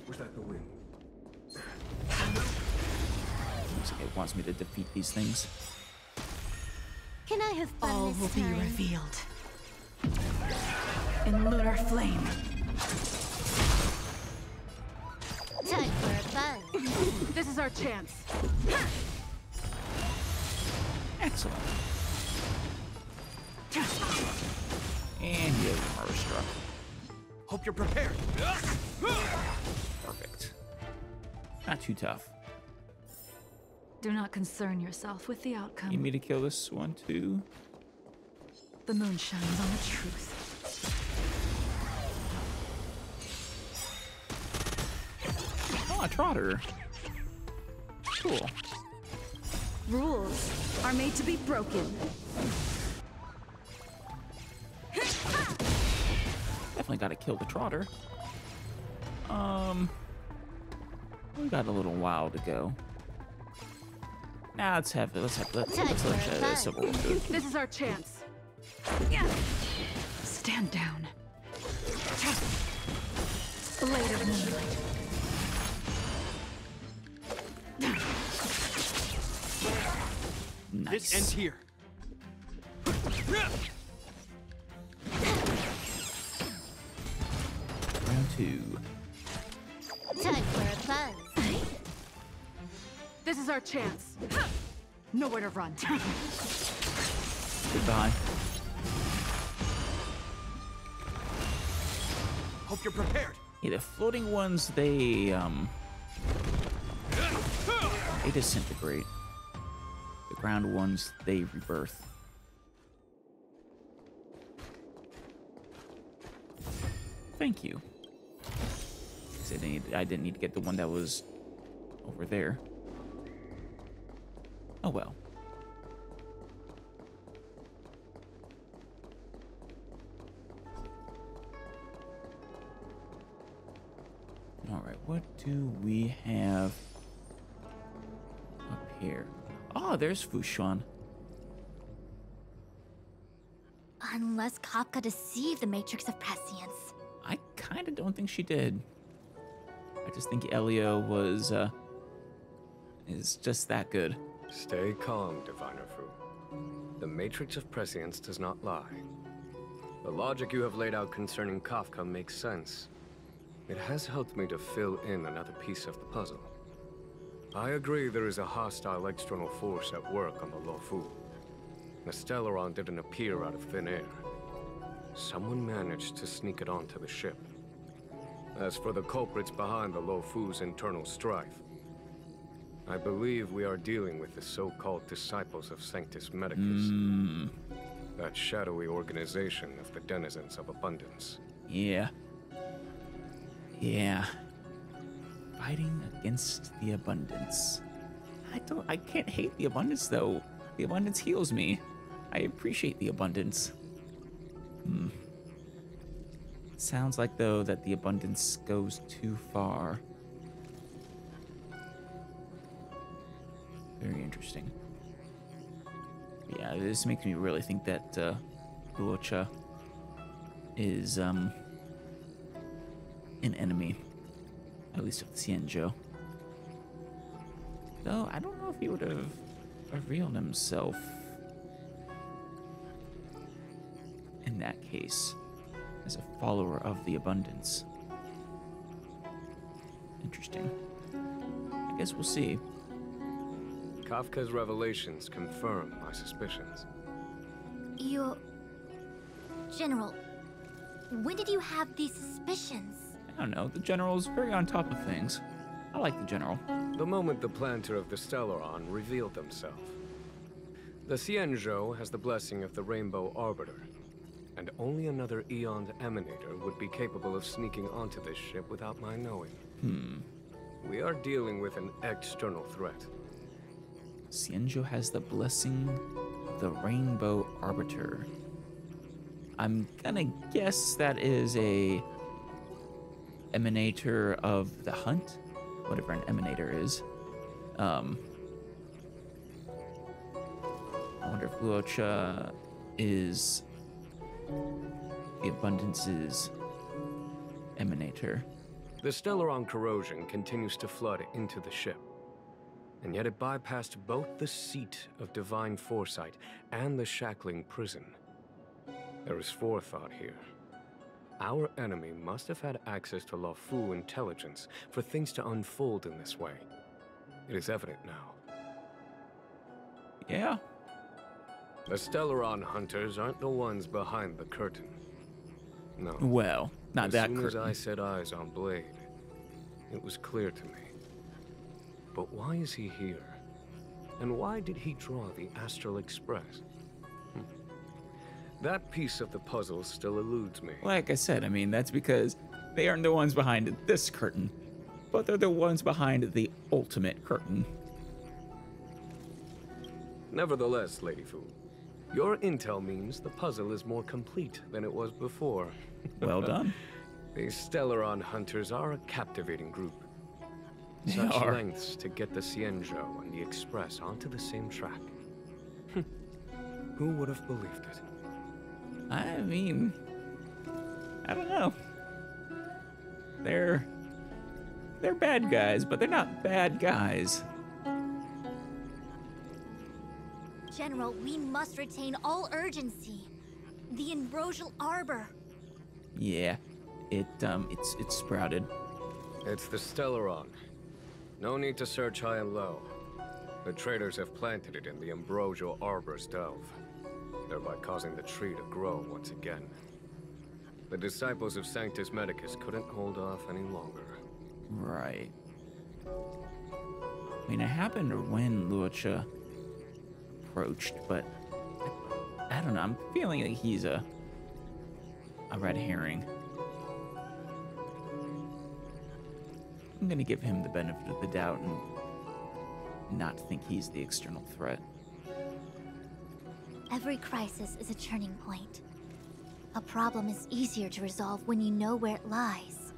[SPEAKER 8] Was that the wind?
[SPEAKER 1] Looks like it wants me to defeat these things.
[SPEAKER 2] Can I have fun
[SPEAKER 9] All
[SPEAKER 2] this
[SPEAKER 9] will be
[SPEAKER 2] time?
[SPEAKER 9] revealed in lunar flame.
[SPEAKER 2] Time for a buzz.
[SPEAKER 9] This is our chance.
[SPEAKER 1] Excellent. And you are struck.
[SPEAKER 11] Hope you're prepared.
[SPEAKER 1] Perfect. Not too tough.
[SPEAKER 9] Do not concern yourself with the outcome.
[SPEAKER 1] Need me to kill this one too?
[SPEAKER 9] The moon shines on the truth.
[SPEAKER 1] Oh, a trotter. Cool.
[SPEAKER 9] Rules are made to be broken.
[SPEAKER 1] Definitely gotta kill the trotter. We got a little while to go. Now let's let Civil War do it.
[SPEAKER 9] This is our chance. Stand down. Blade of moonlight.
[SPEAKER 1] Nice.
[SPEAKER 11] This ends here.
[SPEAKER 1] Round 2.
[SPEAKER 2] Time for a buzz.
[SPEAKER 9] This is our chance. Nowhere to run.
[SPEAKER 1] Goodbye.
[SPEAKER 11] Hope you're prepared.
[SPEAKER 1] Yeah, the floating ones, they disintegrate. The ground ones, they rebirth. Thank you. 'Cause I didn't need to get the one that was over there. Oh well. Alright, what do we have up here? Oh, there's Fushuan.
[SPEAKER 2] Unless Kafka deceived the Matrix of Prescience.
[SPEAKER 1] I kind of don't think she did. I just think Elio was, is just that good.
[SPEAKER 12] Stay calm, Diviner Fu. The Matrix of Prescience does not lie. The logic you have laid out concerning Kafka makes sense. It has helped me to fill in another piece of the puzzle. I agree there is a hostile external force at work on the Luofu. The Stellaron didn't appear out of thin air. Someone managed to sneak it onto the ship. As for the culprits behind the Luofu's internal strife, I believe we are dealing with the so-called Disciples of Sanctus Medicus. That shadowy organization of the denizens of abundance.
[SPEAKER 1] Yeah. Yeah. Fighting against the abundance. I can't hate the abundance though. The abundance heals me. I appreciate the abundance. Sounds like though that the abundance goes too far. Very interesting. Yeah, this makes me really think that Luocha is an enemy, at least of the Xianzhou. Though I don't know if he would have revealed himself in that case as a follower of the abundance. Interesting. I guess we'll see.
[SPEAKER 12] Kafka's revelations confirm my suspicions.
[SPEAKER 2] General, when did you have these suspicions?
[SPEAKER 1] I don't know. The general's very on top of things. I like the general.
[SPEAKER 12] The moment the planter of the Stellaron revealed himself. The Xianzhou has the blessing of the Rainbow Arbiter, and only another Eon's Emanator would be capable of sneaking onto this ship without my knowing. We are dealing with an external threat.
[SPEAKER 1] Xianzhou has the blessing of the Rainbow Arbiter. I'm gonna guess that is a emanator of the hunt, whatever an emanator is. I wonder if Luocha is the abundance's emanator?
[SPEAKER 12] The Stellaron corrosion continues to flood into the ship. And yet it bypassed both the seat of divine foresight and the shackling prison. There is forethought here. Our enemy must have had access to Luofu intelligence for things to unfold in this way. It is evident now.
[SPEAKER 1] Yeah.
[SPEAKER 12] The Stellaron hunters aren't the ones behind the curtain. No.
[SPEAKER 1] Well, not that curtain.
[SPEAKER 12] As soon as I set eyes on Blade, it was clear to me. But why is he here? And why did he draw the Astral Express? That piece of the puzzle still eludes me.
[SPEAKER 1] Like I said, I mean, that's because they aren't the ones behind this curtain, but they're the ones behind the ultimate curtain.
[SPEAKER 12] Nevertheless, Lady Fu, your intel means the puzzle is more complete than it was before.
[SPEAKER 1] Well done.
[SPEAKER 12] These Stellaron hunters are a captivating group. Such lengths to get the Xianzhou and the Express onto the same track. Who would have believed it?
[SPEAKER 1] I mean, I don't know. They're bad guys, but they're not bad guys.
[SPEAKER 2] General, we must retain all urgency. The Ambrosial Arbor.
[SPEAKER 1] Yeah, it's sprouted.
[SPEAKER 12] It's the Stellaron. No need to search high and low. The traders have planted it in the Ambrosial Arbor's delve, thereby causing the tree to grow once again. The disciples of Sanctus Medicus couldn't hold off any longer.
[SPEAKER 1] Right. I mean, it happened when Luocha approached, but I don't know. I'm feeling like he's a red herring. I'm gonna give him the benefit of the doubt and not think he's the external threat.
[SPEAKER 2] Every crisis is a turning point. A problem is easier to resolve when you know where it lies.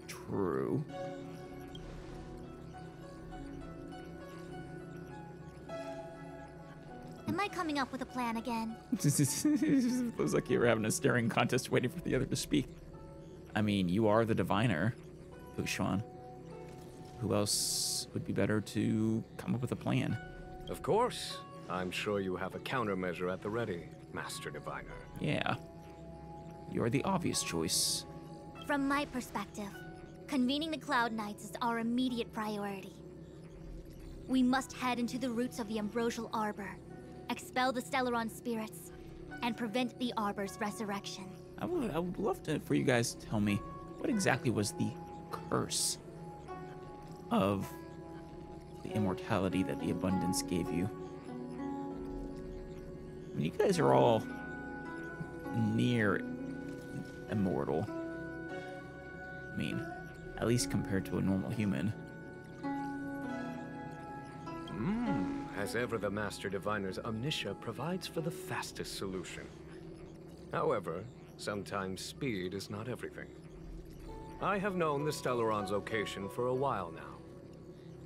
[SPEAKER 1] True.
[SPEAKER 2] Am I coming up with a plan again?
[SPEAKER 1] It feels like you were having a staring contest waiting for the other to speak. I mean, you are the diviner, Fushuan. Who else would be better to come up with a plan?
[SPEAKER 12] Of course. I'm sure you have a countermeasure at the ready, Master Diviner.
[SPEAKER 1] Yeah. You're the obvious choice.
[SPEAKER 2] From my perspective, convening the Cloud Knights is our immediate priority. We must head into the roots of the Ambrosial Arbor, expel the Stellaron spirits, and prevent the Arbor's resurrection.
[SPEAKER 1] I would love for you guys to tell me what exactly was the curse of the immortality that the abundance gave you. I mean, you guys are all near immortal. I mean, at least compared to a normal human.
[SPEAKER 12] As ever, the Master Diviner's omniscia provides for the fastest solution. However, sometimes speed is not everything. I have known the Stellaron's location for a while now.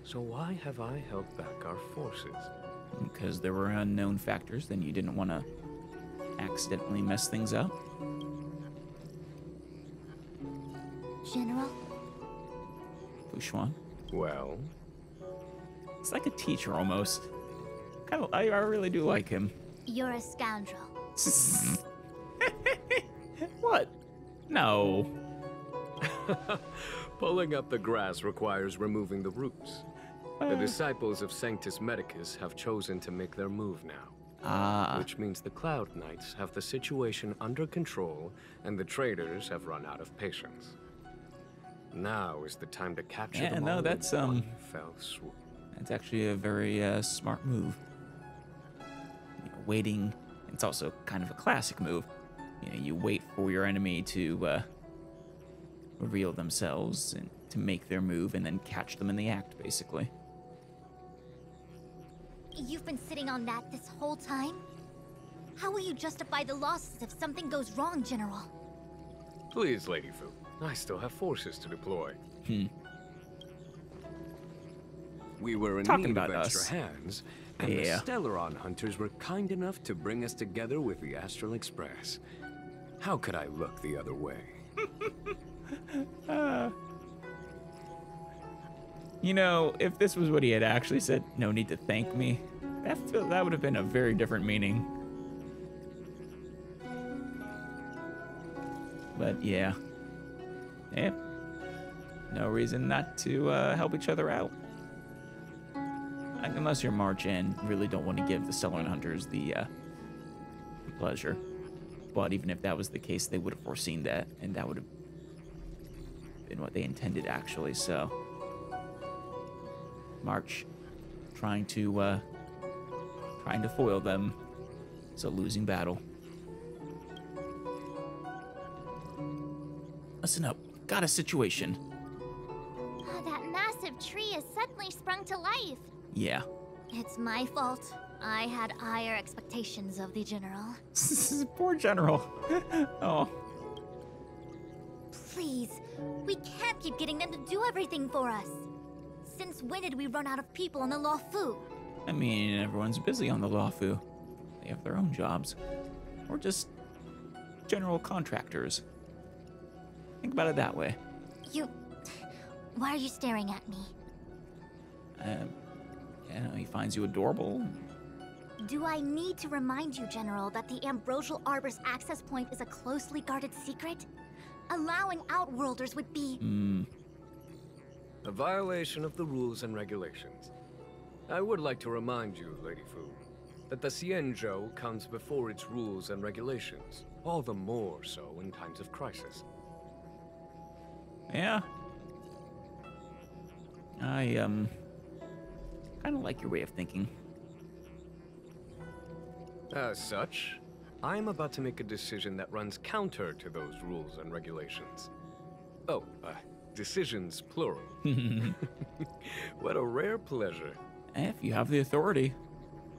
[SPEAKER 12] So why have I held back our forces?
[SPEAKER 1] Because there were unknown factors, then you didn't want to accidentally mess things up?
[SPEAKER 2] General?
[SPEAKER 1] Fushuan?
[SPEAKER 12] Well?
[SPEAKER 1] It's like a teacher almost. I really do like him.
[SPEAKER 2] You're a scoundrel.
[SPEAKER 1] What? No.
[SPEAKER 12] Pulling up the grass requires removing the roots. The disciples of Sanctus Medicus have chosen to make their move now. Which means the Cloud Knights have the situation under control, and the traders have run out of patience. Now is the time to capture them all
[SPEAKER 1] that's
[SPEAKER 12] in one fell swoop.
[SPEAKER 1] That's actually a very smart move. Waiting, it's also kind of a classic move. You wait for your enemy to reveal themselves and to make their move and then catch them in the act, basically.
[SPEAKER 2] You've been sitting on that this whole time? How will you justify the losses if something goes wrong, General?
[SPEAKER 12] Please, Lady Fu. I still have forces to deploy. We were in need of extra hands, and the Stellaron hunters were kind enough to bring us together with the Astral Express. How could I look the other way?
[SPEAKER 1] You know, if this was what he had actually said, no need to thank me, that would have been a very different meaning. But yeah. No reason not to help each other out. Unless you're March and really don't want to give the Stellar Hunters the pleasure. But even if that was the case, they would have foreseen that, and that would have been what they intended actually, so. March trying to foil them. It's a losing battle. Listen up. Got a situation.
[SPEAKER 2] Oh, that massive tree has suddenly sprung to life.
[SPEAKER 1] Yeah.
[SPEAKER 2] It's my fault. I had higher expectations of the General.
[SPEAKER 1] Poor General. Oh.
[SPEAKER 2] Please, we can't keep getting them to do everything for us. Since when did we run out of people on the Luofu?
[SPEAKER 1] I mean, everyone's busy on the Luofu. They have their own jobs. Or just general contractors. Think about it that way.
[SPEAKER 2] Why are you staring at me?
[SPEAKER 1] He finds you adorable.
[SPEAKER 2] Do I need to remind you, General, that the Ambrosial Arbor's access point is a closely guarded secret? Allowing Outworlders would be...
[SPEAKER 12] A violation of the rules and regulations. I would like to remind you, Lady Fu, that the Xianzhou comes before its rules and regulations, all the more so in times of crisis.
[SPEAKER 1] Yeah. I, kind of like your way of thinking.
[SPEAKER 12] As such, I'm about to make a decision that runs counter to those rules and regulations. Oh, decisions plural. What a rare pleasure.
[SPEAKER 1] If you have the authority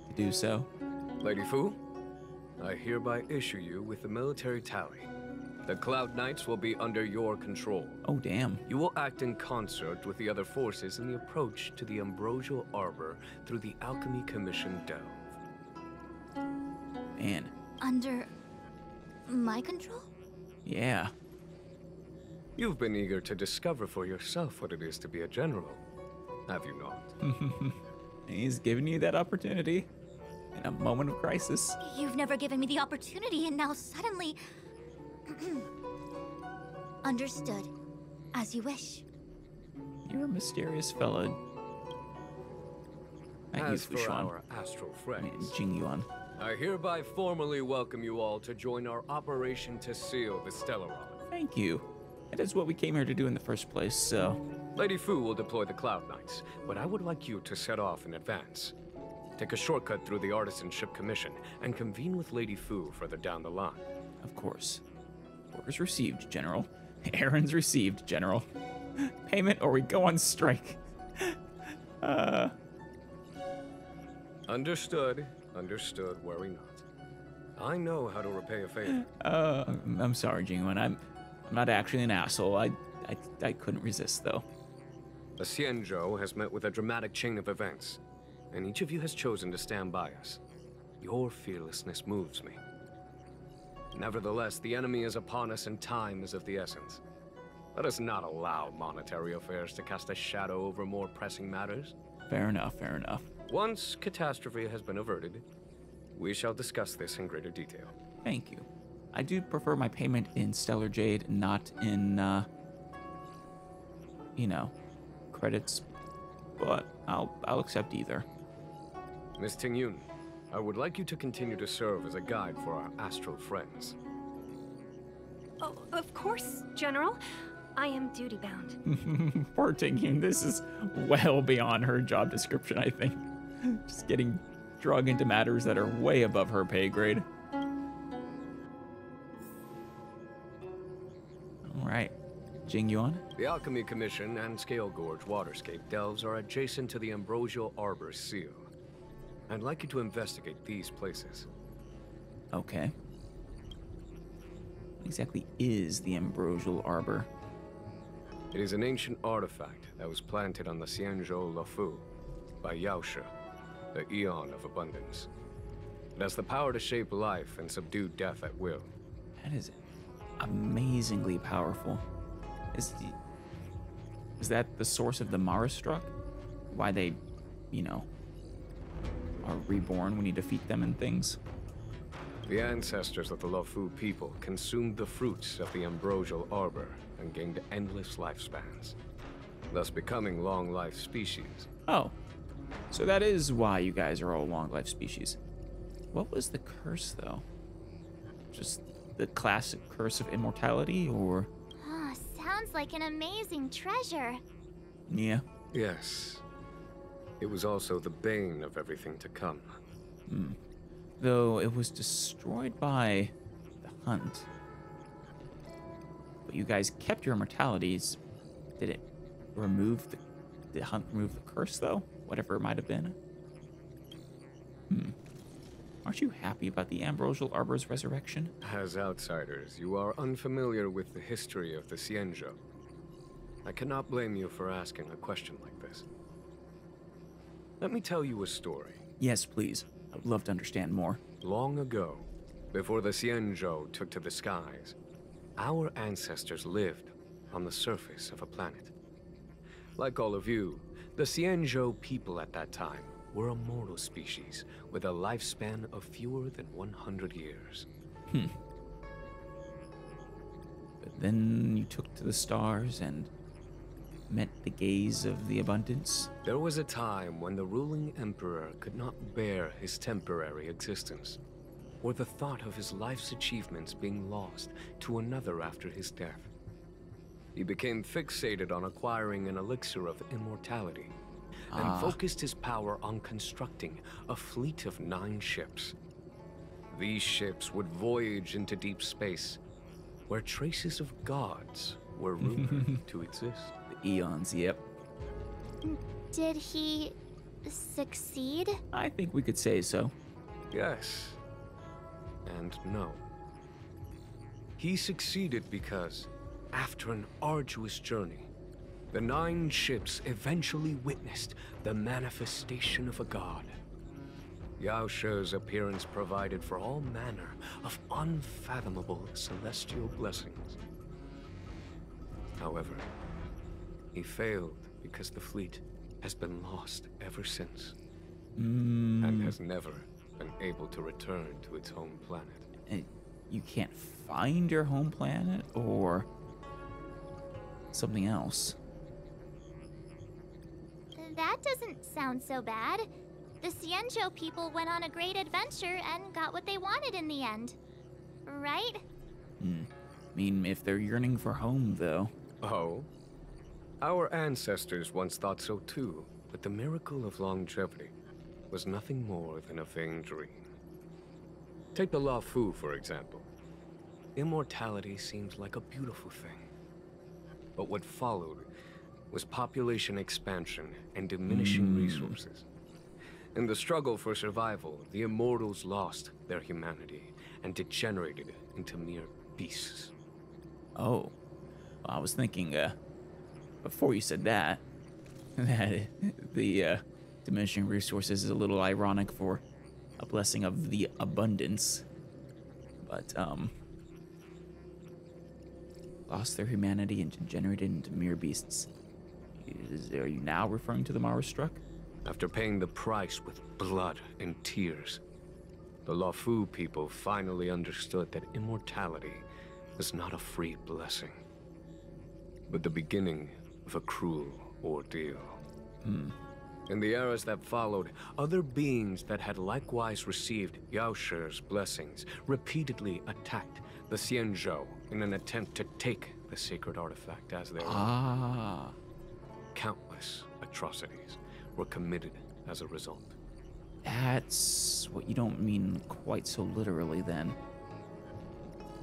[SPEAKER 1] to do so.
[SPEAKER 12] Lady Fu, I hereby issue you with the military tally. The Cloud Knights will be under your control.
[SPEAKER 1] Oh, damn.
[SPEAKER 12] You will act in concert with the other forces in the approach to the Ambrosial Arbor through the Alchemy Commission delve.
[SPEAKER 1] Man.
[SPEAKER 2] Under... my control?
[SPEAKER 1] Yeah.
[SPEAKER 12] You've been eager to discover for yourself what it is to be a general, have you not?
[SPEAKER 1] He's giving you that opportunity in a moment of crisis.
[SPEAKER 2] You've never given me the opportunity, and now suddenly... Understood. As you wish.
[SPEAKER 1] You're a mysterious fellow.
[SPEAKER 12] As for our astral friends,
[SPEAKER 1] Jingyuan,
[SPEAKER 12] I hereby formally welcome you all to join our operation to seal the Stellaron.
[SPEAKER 1] Thank you. That is what we came here to do in the first place, so...
[SPEAKER 12] Lady Fu will deploy the Cloud Knights, but I would like you to set off in advance. Take a shortcut through the Artisanship Commission and convene with Lady Fu further down the line.
[SPEAKER 1] Of course. Orders received, General. Errands received, General. Payment or we go on strike.
[SPEAKER 12] Understood. Understood. Worry not. I know how to repay a favor.
[SPEAKER 1] I'm sorry, Jingyuan. I'm not actually an asshole. I couldn't resist, though.
[SPEAKER 12] The Xianzhou has met with a dramatic chain of events, and each of you has chosen to stand by us. Your fearlessness moves me. Nevertheless, the enemy is upon us and time is of the essence. Let us not allow monetary affairs to cast a shadow over more pressing matters.
[SPEAKER 1] Fair enough, fair enough.
[SPEAKER 12] Once catastrophe has been averted, we shall discuss this in greater detail.
[SPEAKER 1] Thank you. I do prefer my payment in Stellar Jade, not in, credits, but I'll accept either.
[SPEAKER 12] Miss Tingyun, I would like you to continue to serve as a guide for our astral friends.
[SPEAKER 10] Oh, of course, General. I am duty-bound.
[SPEAKER 1] Poor Tingyun, this is well beyond her job description, I think. Just getting drug into matters that are way above her pay grade. All right, Jingyuan?
[SPEAKER 12] The Alchemy Commission and Scale Gorge Waterscape delves are adjacent to the Ambrosial Arbor seal. I'd like you to investigate these places.
[SPEAKER 1] Okay. What exactly is the Ambrosial Arbor?
[SPEAKER 12] It is an ancient artifact that was planted on the Xianzhou Luofu by Yaoshe, the Eon of Abundance. It has the power to shape life and subdue death at will.
[SPEAKER 1] That is amazingly powerful. Is that the source of the Mara struck? Why they, you know, are reborn when you defeat them and things?
[SPEAKER 12] The ancestors of the Luofu people consumed the fruits of the ambrosial arbor and gained endless lifespans, thus becoming long-life species.
[SPEAKER 1] Oh, so that is why you guys are all long-life species. What was the curse, though? Just the classic curse of immortality, or?
[SPEAKER 2] Oh, sounds like an amazing treasure.
[SPEAKER 1] Yeah.
[SPEAKER 12] Yes. It was also the bane of everything to come.
[SPEAKER 1] Though it was destroyed by the hunt. But you guys kept your immortalities. Did it remove did the hunt remove the curse, though? Whatever it might have been. Aren't you happy about the ambrosial arbor's resurrection?
[SPEAKER 12] As outsiders, you are unfamiliar with the history of the Xianzhou. I cannot blame you for asking a question like this. Let me tell you a story.
[SPEAKER 1] Yes, please. I would love to understand more.
[SPEAKER 12] Long ago, before the Xianzhou took to the skies, our ancestors lived on the surface of a planet. Like all of you, the Xianzhou people at that time were a mortal species with a lifespan of fewer than 100 years.
[SPEAKER 1] But then you took to the stars and met the gaze of the abundance.
[SPEAKER 12] There was a time when the ruling emperor could not bear his temporary existence, or the thought of his life's achievements being lost to another after his death. He became fixated on acquiring an elixir of immortality, and focused his power on constructing a fleet of 9 ships. These ships would voyage into deep space, where traces of gods were rumored to exist.
[SPEAKER 1] The eons, yep.
[SPEAKER 2] Did he succeed?
[SPEAKER 1] I think we could say so.
[SPEAKER 12] Yes. And no. He succeeded because, after an arduous journey, the 9 ships eventually witnessed the manifestation of a god. Yao She's appearance provided for all manner of unfathomable celestial blessings. However, he failed because the fleet has been lost ever since, and has never been able to return to its home planet.
[SPEAKER 1] And you can't find your home planet, or something else?
[SPEAKER 2] That doesn't sound so bad. The Xianzhou people went on a great adventure and got what they wanted in the end. Right?
[SPEAKER 1] I mean, if they're yearning for home, though.
[SPEAKER 12] Oh? Our ancestors once thought so too, but the miracle of longevity was nothing more than a vain dream. Take the Luofu, for example. Immortality seems like a beautiful thing. But what followed was population expansion and diminishing resources. In the struggle for survival, the immortals lost their humanity and degenerated into mere beasts.
[SPEAKER 1] Oh. Well, I was thinking, before you said that, that the diminishing resources is a little ironic for a blessing of the abundance. But, lost their humanity and degenerated into mere beasts. Are you now referring to the Mara struck?
[SPEAKER 12] After paying the price with blood and tears, the Luofu people finally understood that immortality was not a free blessing, but the beginning of a cruel ordeal. In the eras that followed, other beings that had likewise received Yao She's blessings repeatedly attacked the Xianzhou in an attempt to take the sacred artifact as their own. Countless atrocities were committed as a result.
[SPEAKER 1] That's what you don't mean quite so literally, then.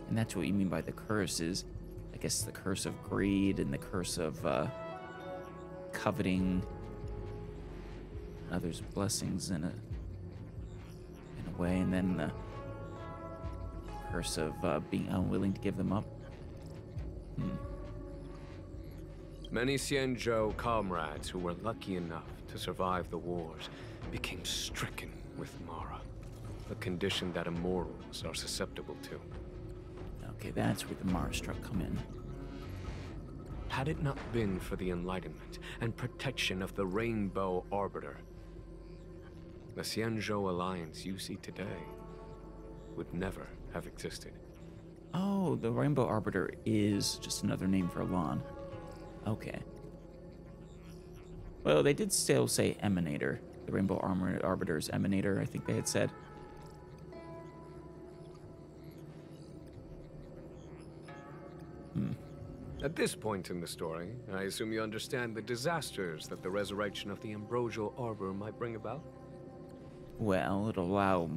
[SPEAKER 1] And that's what you mean by the curse is, I guess, the curse of greed and the curse of coveting others' blessings in a way, and then the curse of being unwilling to give them up.
[SPEAKER 12] Many Xianzhou comrades who were lucky enough to survive the wars became stricken with Mara, a condition that immortals are susceptible to.
[SPEAKER 1] Okay, that's where the Mara struck come in.
[SPEAKER 12] Had it not been for the enlightenment and protection of the Rainbow Arbiter, the Xianzhou alliance you see today would never have existed.
[SPEAKER 1] Oh, the Rainbow Arbiter is just another name for Lan. Okay. Well, they did still say Emanator. The Rainbow Arbiter's Emanator, I think they had said.
[SPEAKER 12] At this point in the story, I assume you understand the disasters that the resurrection of the Ambrosial Arbor might bring about?
[SPEAKER 1] Well, it'll allow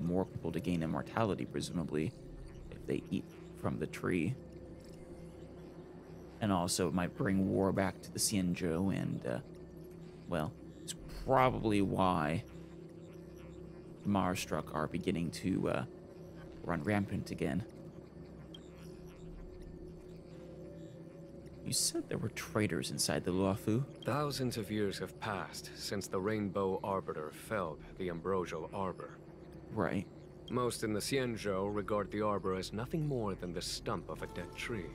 [SPEAKER 1] more people to gain immortality, presumably, if they eat from the tree. And also, it might bring war back to the Xianzhou, and, well, it's probably why the Marstruck are beginning to run rampant again. You said there were traitors inside the Luofu?
[SPEAKER 12] Thousands of years have passed since the Rainbow Arbiter felled the Ambrosial Arbor.
[SPEAKER 1] Right.
[SPEAKER 12] Most in the Xianzhou regard the Arbor as nothing more than the stump of a dead tree.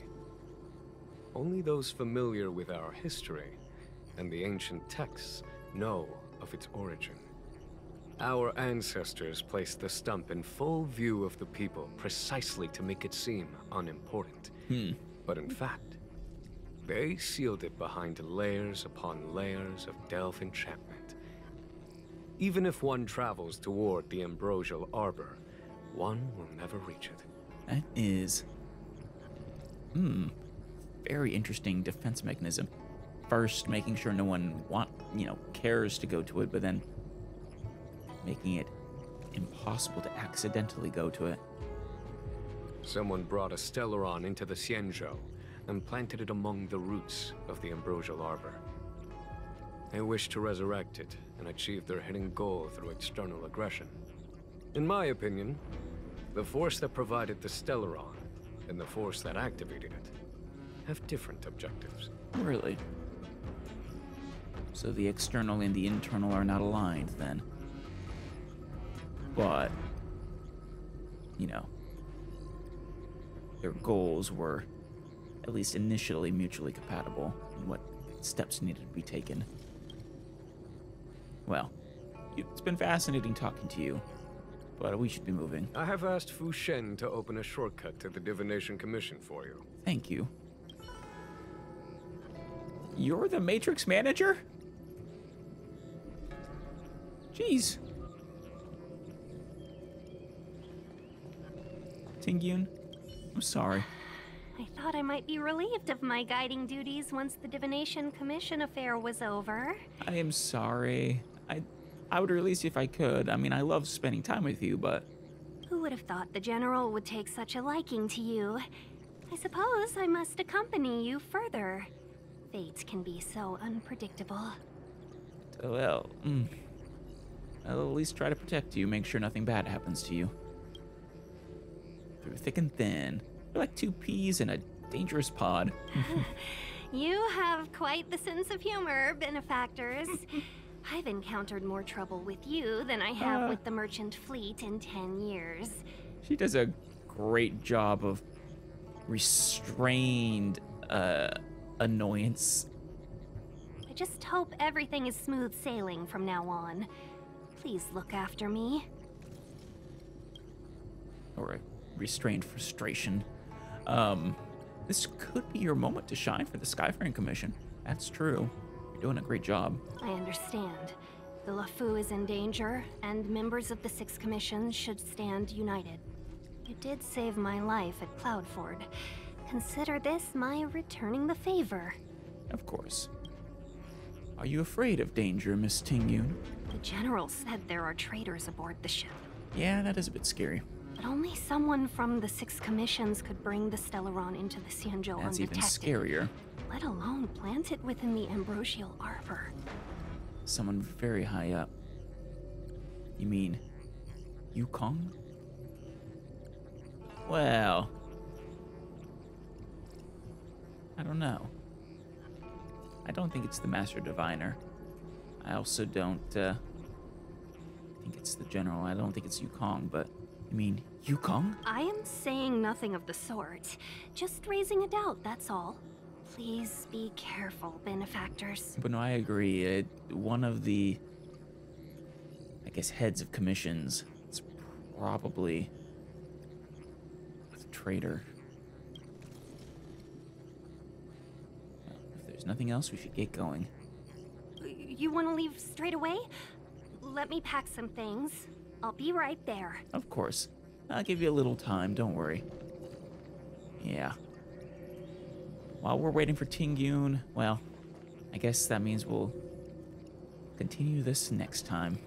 [SPEAKER 12] Only those familiar with our history and the ancient texts know of its origin. Our ancestors placed the stump in full view of the people precisely to make it seem unimportant. But in fact, they sealed it behind layers upon layers of delve enchantment. Even if one travels toward the Ambrosial Arbor, one will never reach it.
[SPEAKER 1] That is... very interesting defense mechanism. First, making sure no one cares to go to it, but then making it impossible to accidentally go to it.
[SPEAKER 12] Someone brought a Stellaron into the Xianzhou and planted it among the roots of the Ambrosial Arbor. They wish to resurrect it and achieve their hidden goal through external aggression. In my opinion, the force that provided the Stellaron and the force that activated it have different objectives.
[SPEAKER 1] Really? So the external and the internal are not aligned, then? But, their goals were at least initially mutually compatible in what steps needed to be taken. Well, it's been fascinating talking to you, but we should be moving.
[SPEAKER 12] I have asked Fu Shen to open a shortcut to the Divination Commission for you.
[SPEAKER 1] Thank you. You're the Matrix manager? Jeez. Tingyun, I'm sorry.
[SPEAKER 10] I thought I might be relieved of my guiding duties once the Divination Commission affair was over.
[SPEAKER 1] I am sorry. I would release you if I could. I mean, I love spending time with you, but...
[SPEAKER 10] Who would have thought the General would take such a liking to you? I suppose I must accompany you further. Fate can be so unpredictable.
[SPEAKER 1] Well, I'll at least try to protect you, make sure nothing bad happens to you. Through thick and thin. You're like two peas in a dangerous pod.
[SPEAKER 10] You have quite the sense of humor, benefactors. I've encountered more trouble with you than I have with the merchant fleet in 10 years.
[SPEAKER 1] She does a great job of restrained annoyance.
[SPEAKER 10] I just hope everything is smooth sailing from now on. Please look after me.
[SPEAKER 1] Or restrained frustration. This could be your moment to shine for the Skyfaring Commission. That's true. You're doing a great job.
[SPEAKER 10] I understand. The Luofu is in danger, and members of the 6 commissions should stand united. You did save my life at Cloudford. Consider this my returning the favor.
[SPEAKER 1] Of course. Are you afraid of danger, Miss Tingyun?
[SPEAKER 10] The General said there are traitors aboard the ship.
[SPEAKER 1] Yeah, that is a bit scary.
[SPEAKER 10] But only someone from the 6 commissions could bring the Stellaron into the Xianzhou
[SPEAKER 1] That's
[SPEAKER 10] undetected.
[SPEAKER 1] even scarier.
[SPEAKER 10] Let alone plant it within the Ambrosial Arbor.
[SPEAKER 1] Someone very high up. You mean Yukong? Well, I don't know. I don't think it's the Master Diviner. I also don't think it's the General. I don't think it's Yukong, but you mean Yukong?
[SPEAKER 10] I am saying nothing of the sort. Just raising a doubt, that's all. Please be careful, benefactors.
[SPEAKER 1] But no, I agree. One of the, I guess, heads of commissions is probably a traitor. Well, if there's nothing else, we should get going.
[SPEAKER 10] You want to leave straight away? Let me pack some things. I'll be right there.
[SPEAKER 1] Of course. I'll give you a little time, don't worry. Yeah. While we're waiting for Tingyun, well, I guess that means we'll continue this next time.